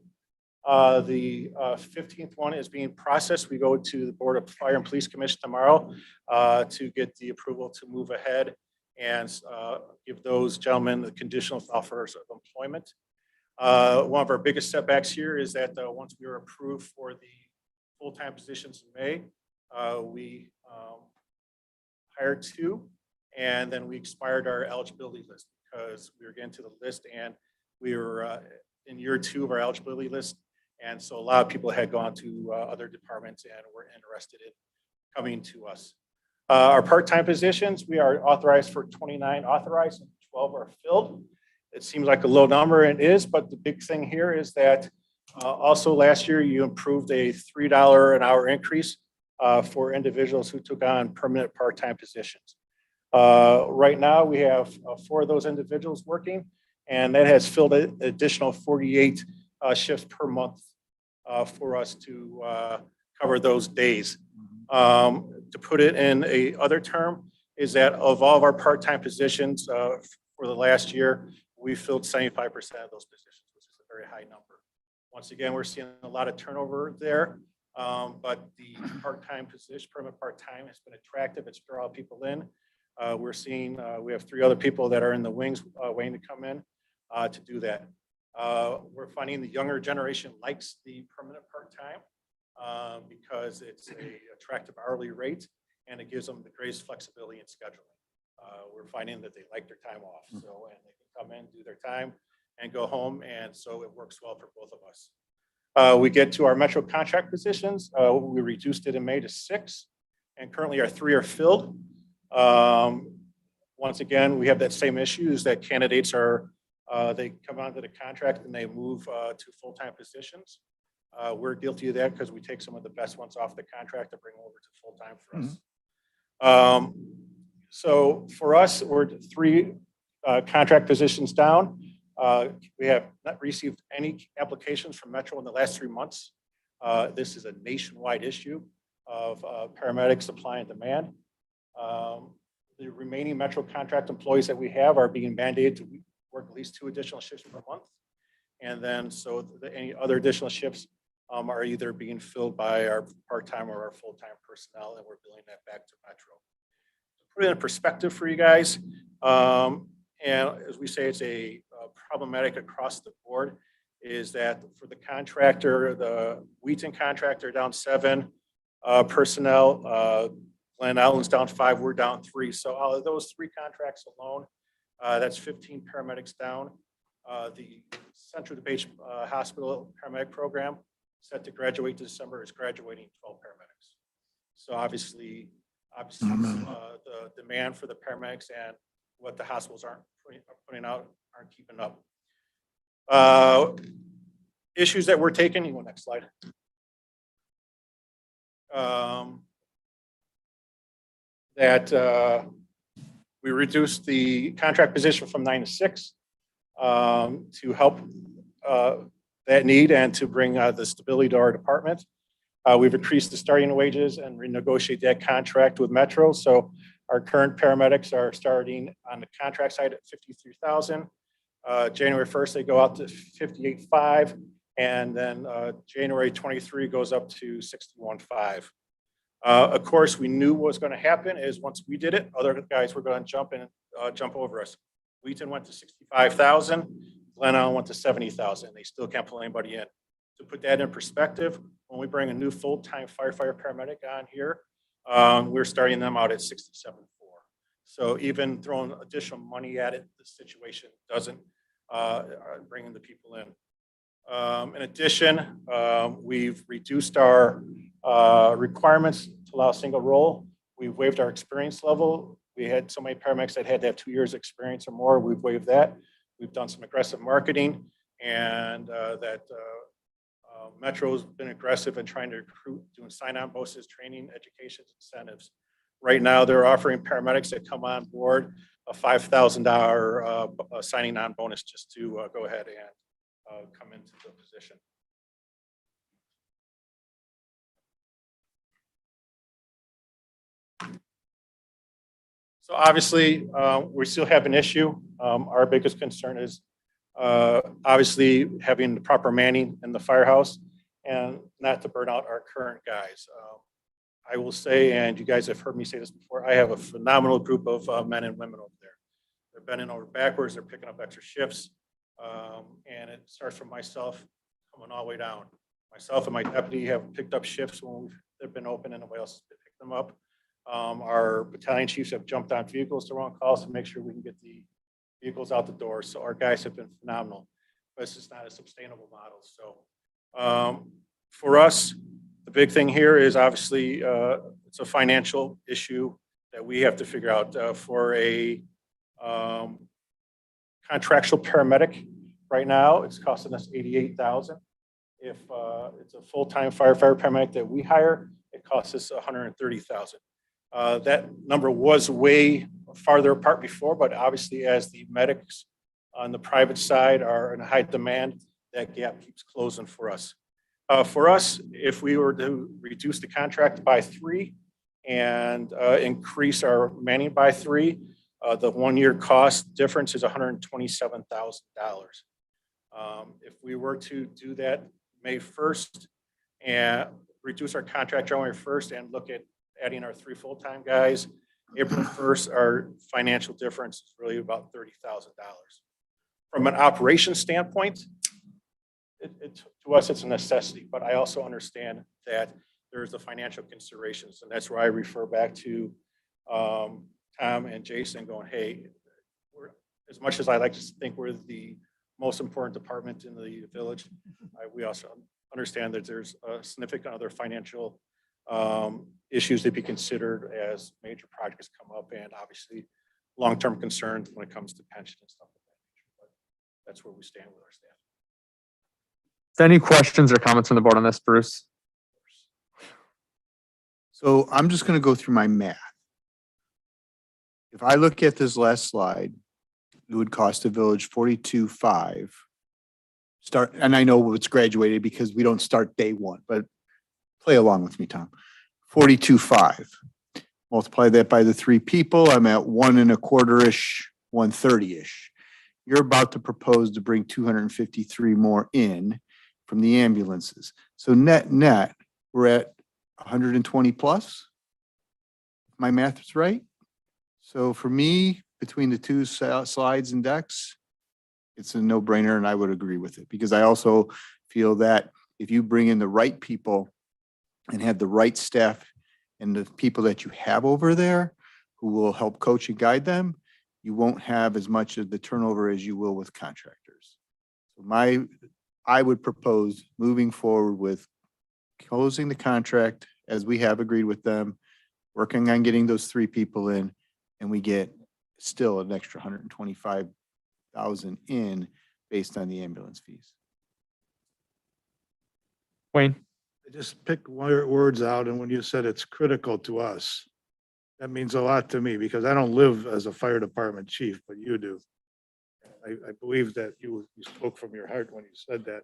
The 15th one is being processed. We go to the Board of Fire and Police Commission tomorrow to get the approval to move ahead and give those gentlemen the conditional offers of employment. One of our biggest setbacks here is that once we were approved for the full-time positions in May, we hired 2, and then we expired our eligibility list because we were getting to the list and we were in year 2 of our eligibility list. And so a lot of people had gone to other departments and were interested in coming to us. Our part-time positions, we are authorized for 29 authorized and 12 are filled. It seems like a low number, and it is, but the big thing here is that also last year you approved a $3 an hour increase for individuals who took on permanent part-time positions. Right now we have 4 of those individuals working, and that has filled an additional 48 shifts per month for us to cover those days. To put it in a other term is that of all of our part-time positions for the last year, we filled 75% of those positions, which is a very high number. Once again, we're seeing a lot of turnover there, but the part-time position, permanent part-time, has been attractive. It's drawn people in. We're seeing we have 3 other people that are in the wings waiting to come in to do that. We're finding the younger generation likes the permanent part-time because it's a attractive hourly rate and it gives them the greatest flexibility in scheduling. We're finding that they like their time off, so and they can come in, do their time, and go home, and so it works well for both of us. We get to our Metro contract positions. We reduced it in May to 6, and currently our 3 are filled. Once again, we have that same issue is that candidates are they come onto the contract and they move to full-time positions. We're guilty of that because we take some of the best ones off the contract to bring them over to full-time for us. So for us, we're 3 contract positions down. We have not received any applications from Metro in the last 3 months. This is a nationwide issue of paramedic supply and demand. The remaining Metro contract employees that we have are being mandated to work at least 2 additional shifts per month. And then so any other additional shifts are either being filled by our part-time or our full-time personnel, and we're billing that back to Metro. To put it in perspective for you guys, and as we say, it's a problematic across the board, is that for the contractor, the Wheaton contractor down 7 personnel, Glen Allen's down 5, we're down 3. So out of those 3 contracts alone, that's 15 paramedics down. The Central DeBate Hospital paramedic program set to graduate this December is graduating 12 paramedics. So obviously the demand for the paramedics and what the hospitals aren't putting out aren't keeping up. Issues that we're taking, you go next slide. That we reduced the contract position from 9 to 6 to help that need and to bring the stability to our department. We've increased the starting wages and renegotiate that contract with Metro. So our current paramedics are starting on the contract side at $53,000. January 1st, they go out to $58,500, and then January 23 goes up to $61,500. Of course, we knew what was going to happen is once we did it, other guys were going to jump over us. Wheaton went to $65,000. Glen Allen went to $70,000. They still can't pull anybody in. To put that in perspective, when we bring a new full-time firefighter paramedic on here, we're starting them out at $67,400. So even throwing additional money at it, the situation doesn't bring the people in. In addition, we've reduced our requirements to allow single role. We've waived our experience level. We had so many paramedics that had to have 2 years experience or more. We've waived that. We've done some aggressive marketing, and Metro's been aggressive in trying to recruit, doing sign-on bonuses, training, education, incentives. Right now, they're offering paramedics that come on board a $5,000 signing on bonus just to go ahead and come into the position. So obviously, we still have an issue. Our biggest concern is obviously having the proper manning in the firehouse and not to burn out our current guys. I will say, and you guys have heard me say this before, I have a phenomenal group of men and women over there. They're bending over backwards. They're picking up extra shifts. And it starts from myself coming all the way down. Myself and my deputy have picked up shifts when they've been open and nobody else has picked them up. Our battalion chiefs have jumped on vehicles to run calls to make sure we can get the vehicles out the door. So our guys have been phenomenal. But it's just not a sustainable model. So for us, the big thing here is obviously it's a financial issue that we have to figure out for a contractual paramedic. Right now, it's costing us $88,000. If it's a full-time firefighter paramedic that we hire, it costs us $130,000. That number was way farther apart before, but obviously as the medics on the private side are in high demand, that gap keeps closing for us. For us, if we were to reduce the contract by 3 and increase our manning by 3, the 1-year cost difference is $127,000. If we were to do that May 1st and reduce our contract January 1st and look at adding our 3 full-time guys, April 1st, our financial difference is really about $30,000. From an operations standpoint, to us, it's a necessity, but I also understand that there's the financial considerations, and that's where I refer back to Tom and Jason going, hey, as much as I like to think we're the most important department in the village, we also understand that there's significant other financial issues to be considered as major projects come up, and obviously long-term concerns when it comes to pension and stuff like that. But that's where we stand with our staff. Any questions or comments from the board on this, Bruce? So I'm just going to go through my math. If I look at this last slide, it would cost the village 42.5. Start, and I know it's graduated because we don't start day one, but play along with me, Tom. 42.5. Multiply that by the 3 people, I'm at 1.25-ish, 130-ish. You're about to propose to bring 253 more in from the ambulances. So net, we're at 120 plus. If my math is right. So for me, between the 2 slides and decks, it's a no-brainer, and I would agree with it, because I also feel that if you bring in the right people and have the right staff and the people that you have over there who will help coach and guide them, you won't have as much of the turnover as you will with contractors. So I would propose moving forward with closing the contract as we have agreed with them, working on getting those 3 people in, and we get still an extra $125,000 in based on the ambulance fees. Wayne? I just picked words out, and when you said it's critical to us, that means a lot to me, because I don't live as a fire department chief, but you do. I believe that you spoke from your heart when you said that.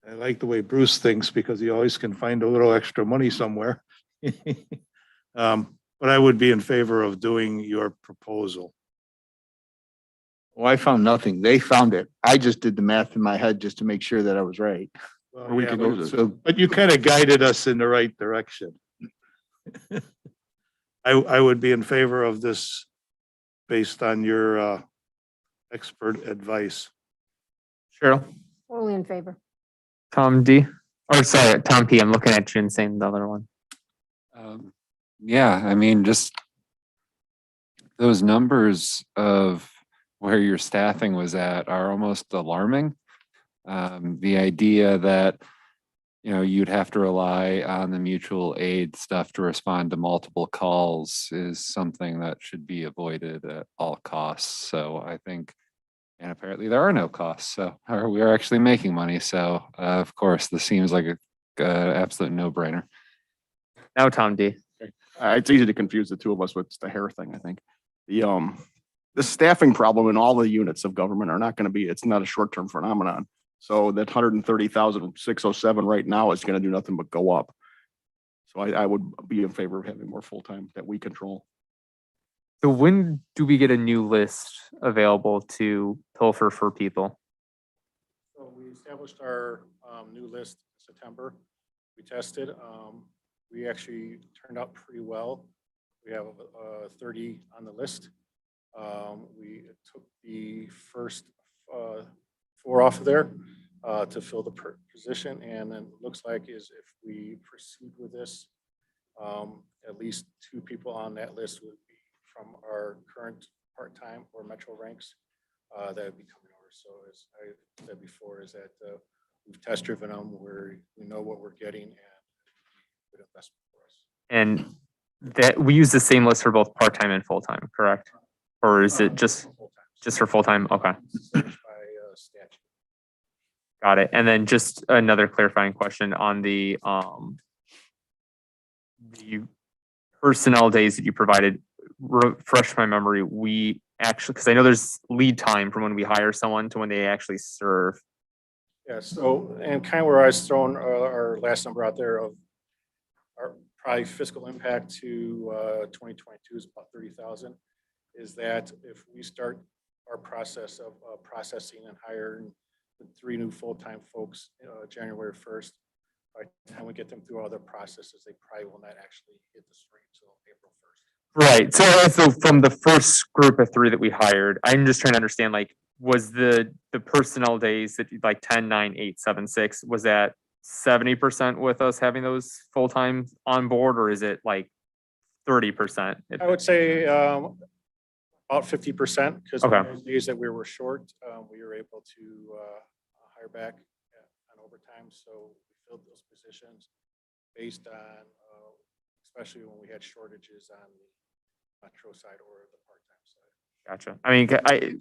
I like the way Bruce thinks, because he always can find a little extra money somewhere. But I would be in favor of doing your proposal. Well, I found nothing. They found it. I just did the math in my head just to make sure that I was right. Well, we yeah, could but- go So But you kind of guided us in the right direction. I would be in favor of this based on your expert advice. Cheryl? Totally in favor. Tom D? Or sorry, Tom P. I'm looking at you and saying the other one. Yeah, I mean, just those numbers of where your staffing was at are almost alarming. The idea that, you know, you'd have to rely on the mutual aid stuff to respond to multiple calls is something that should be avoided at all costs. So I think, and apparently there are no costs, so we are actually making money. So of course, this seems like a absolute no-brainer. Now Tom D. It's easy to confuse the 2 of us with the hair thing, I think. The staffing problem in all the units of government are not going to be, it's not a short-term phenomenon. So that 130,607 right now is going to do nothing but go up. So I would be in favor of having more full-time that we control. So when do we get a new list available to pilfer for people? So we established our new list in September. We tested. We actually turned out pretty well. We have 30 on the list. We took the first 4 off of there to fill the position. And then it looks like is if we proceed with this, at least 2 people on that list would be from our current part-time or metro ranks that would be coming over. So as I said before, is that we've test driven them where we know what we're getting and good investment for us. And that we use the same list for both part-time and full-time, correct? Or is it just for full-time? Okay. By statute. Got it. And then just another clarifying question on the personnel days that you provided. Refresh my memory. We actually, because I know there's lead time from when we hire someone to when they actually serve. Yeah, so, and kind of where I was throwing our last number out there of our probably fiscal impact to 2022 is about 30,000. Is that if we start our process of processing and hiring the 3 new full-time folks January 1st, by the time we get them through all their processes, they probably will not actually hit the street until April 1st. Right. So from the first group of 3 that we hired, I'm just trying to understand, like, was the personnel days that like 10, 9, 8, 7, 6, was that 70% with us having those full-time on board, or is it like 30%? I would say about 50%, because Okay. on those days that we were short, we were able to hire back on overtime. So we filled those positions based on, especially when we had shortages on the metro side or the part-time side. Gotcha. I mean,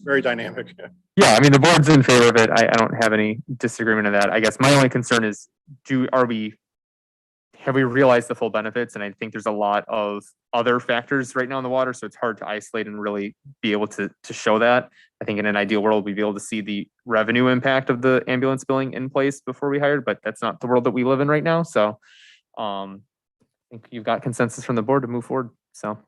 Very dynamic. yeah, I mean, the board's in favor of it. I don't have any disagreement of that. I guess my only concern is, have we realized the full benefits? And I think there's a lot of other factors right now in the water, so it's hard to isolate and really be able to show that. I think in an ideal world, we'd be able to see the revenue impact of the ambulance billing in place before we hired, but that's not the world that we live in right now. So I think you've got consensus from the board to move forward. So.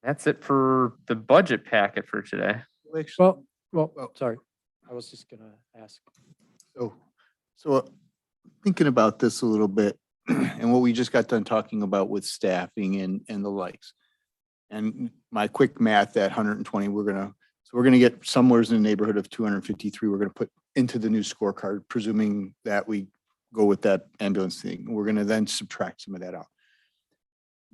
That's it for the budget packet for today. Well, Oh. sorry. I was just gonna ask. So thinking about this a little bit and what we just got done talking about with staffing and the likes. And my quick math, that 120, we're gonna get somewhere in the neighborhood of 253. We're gonna put into the new scorecard, presuming that we go with that ambulance thing. We're gonna then subtract some of that out.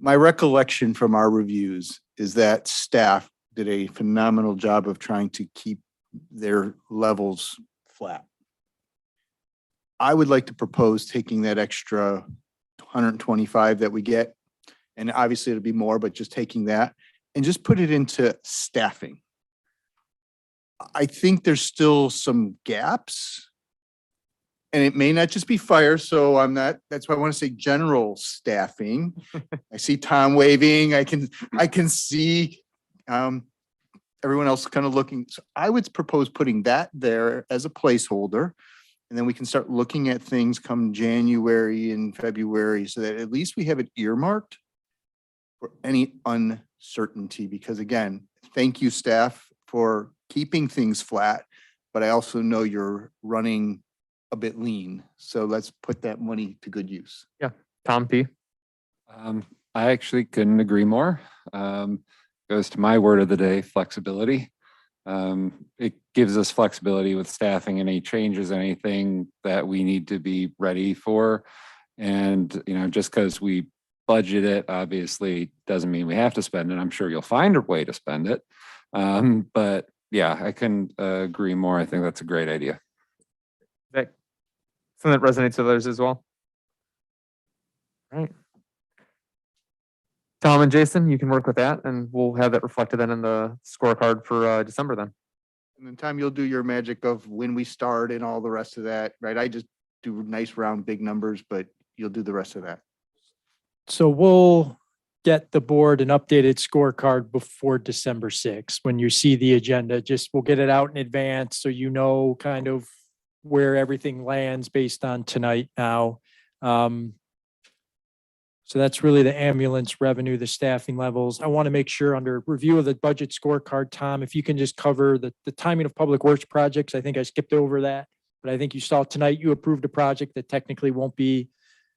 My recollection from our reviews is that staff did a phenomenal job of trying to keep their levels flat. I would like to propose taking that extra 125 that we get, and obviously it'll be more, but just taking that and just put it into staffing. I think there's still some gaps. And it may not just be fire, so that's why I want to say general staffing. I see Tom waving, I can see everyone else kind of looking. So I would propose putting that there as a placeholder. And then we can start looking at things come January and February so that at least we have it earmarked for any uncertainty. Because again, thank you, staff, for keeping things flat, but I also know you're running a bit lean. So let's put that money to good use. Tom P. I actually couldn't agree more. Goes to my word of the day, flexibility. It gives us flexibility with staffing, any changes, anything that we need to be ready for. And, just because we budget it, obviously doesn't mean we have to spend it. I'm sure you'll find a way to spend it. But yeah, I couldn't agree more. I think that's a great idea. That something that resonates with others as well. All right. Tom and Jason, you can work with that, and we'll have that reflected then in the scorecard for December then. And then Tom, you'll do your magic of when we start and all the rest of that, right? I just do nice round big numbers, but you'll do the rest of that. So we'll get the board an updated scorecard before December 6th. When you see the agenda, we'll get it out in advance so you know kind of where everything lands based on tonight now. So that's really the ambulance revenue, the staffing levels. I want to make sure under review of the budget scorecard, Tom, if you can just cover the timing of public works projects. I think I skipped over that, but I think you saw tonight you approved a project that technically won't be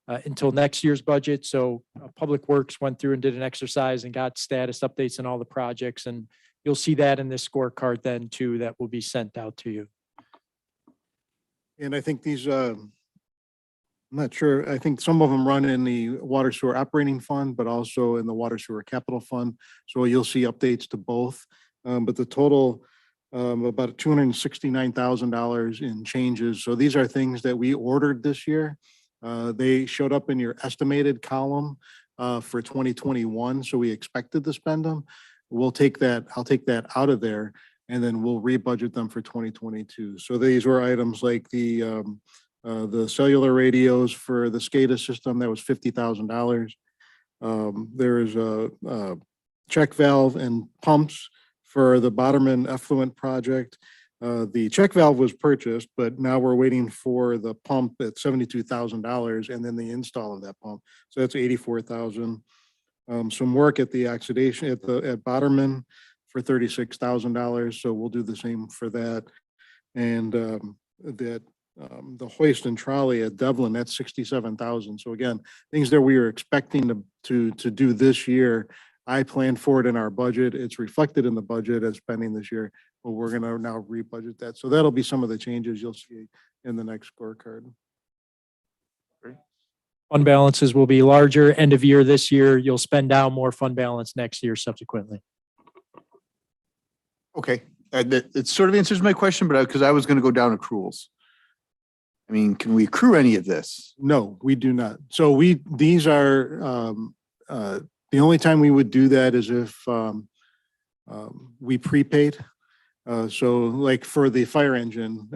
until next year's budget. So Public Works went through and did an exercise and got status updates on all the projects. And you'll see that in this scorecard then too, that will be sent out to you. And I think these, I'm not sure, I think some of them run in the water sewer operating fund, but also in the water sewer capital fund. So you'll see updates to both. But the total, about $269,000 in changes. So these are things that we ordered this year. They showed up in your estimated column for 2021. So we expected to spend them. I'll take that out of there, and then we'll rebudget them for 2022. So these were items like the cellular radios for the SCADA system, that was $50,000. There is a check valve and pumps for the Boterman effluent project. The check valve was purchased, but now we're waiting for the pump at $72,000 and then the install of that pump. So that's $84,000. Some work at the oxidation at Boterman for $36,000. So we'll do the same for that. And the hoist and trolley at Devlin, that's $67,000. So again, things that we were expecting to do this year, I planned for it in our budget. It's reflected in the budget as spending this year, but we're going to now rebudget that. So that'll be some of the changes you'll see in the next scorecard. Fund balances will be larger end of year this year. You'll spend down more fund balance next year subsequently. Okay, it sort of answers my question, but because I was going to go down accruals. I mean, can we accrue any of this? No, we do not. So these are, the only time we would do that is if we prepaid. So like for the fire engine,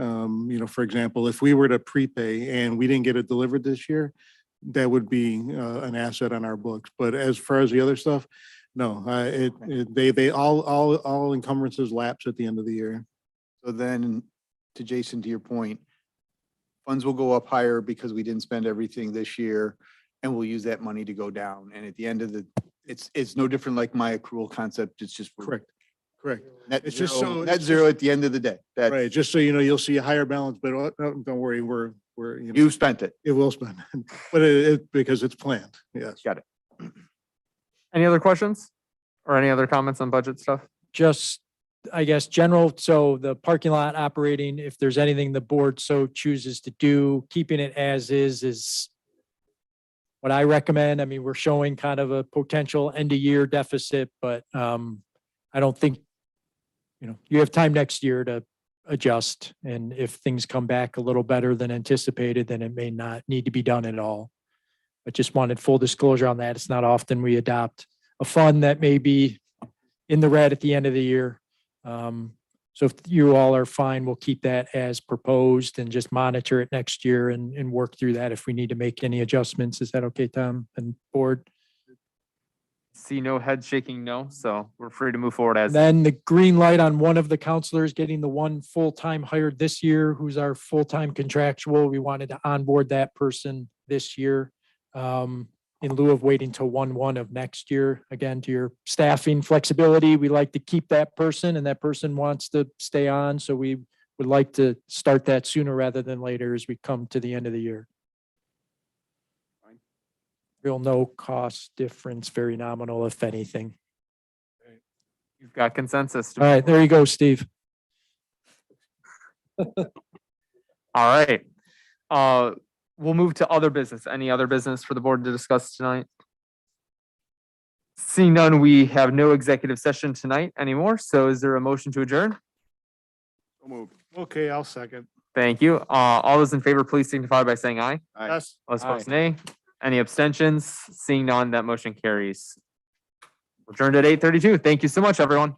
for example, if we were to prepay and we didn't get it delivered this year, that would be an asset on our books. But as far as the other stuff, no, they all encumbrances lapse at the end of the year. So then, to Jason, to your point, funds will go up higher because we didn't spend everything this year, and we'll use that money to go down. And at the end of it's no different like my accrual concept. It's just Correct. Net It's zero, just so- net it's zero just- at the end of the day. That Right, just so you know, you'll see a higher balance, but don't worry, we're you spent it. it will spend, but because it's planned, yes. Got it. Any other questions or any other comments on budget stuff? Just, I guess, general, so the parking lot operating, if there's anything the board so chooses to do, keeping it as is what I recommend. I mean, we're showing kind of a potential end of year deficit, but I don't think, you have time next year to adjust. And if things come back a little better than anticipated, then it may not need to be done at all. But just wanted full disclosure on that. It's not often we adopt a fund that may be in the red at the end of the year. So if you all are fine, we'll keep that as proposed and just monitor it next year and work through that if we need to make any adjustments. Is that okay, Tom and board? See no head shaking, no. So we're free to move forward as. Then the green light on one of the counselors getting the one full-time hired this year, who's our full-time contractual. We wanted to onboard that person this year. In lieu of waiting till 1/1 of next year. Again, to your staffing flexibility, we like to keep that person and that person wants to stay on. So we would like to start that sooner rather than later as we come to the end of the year. Real no cost difference, very nominal, if anything. You've got consensus. All right, there you go, Steve. All right. We'll move to other business. Any other business for the board to discuss tonight? Seeing none, we have no executive session tonight anymore. So is there a motion to adjourn? Okay, I'll second. Thank you. All those in favor, please signify by saying aye. Yes. All opposed, nay. Any abstentions? Seeing none, that motion carries. Adjourned at 8:32. Thank you so much, everyone.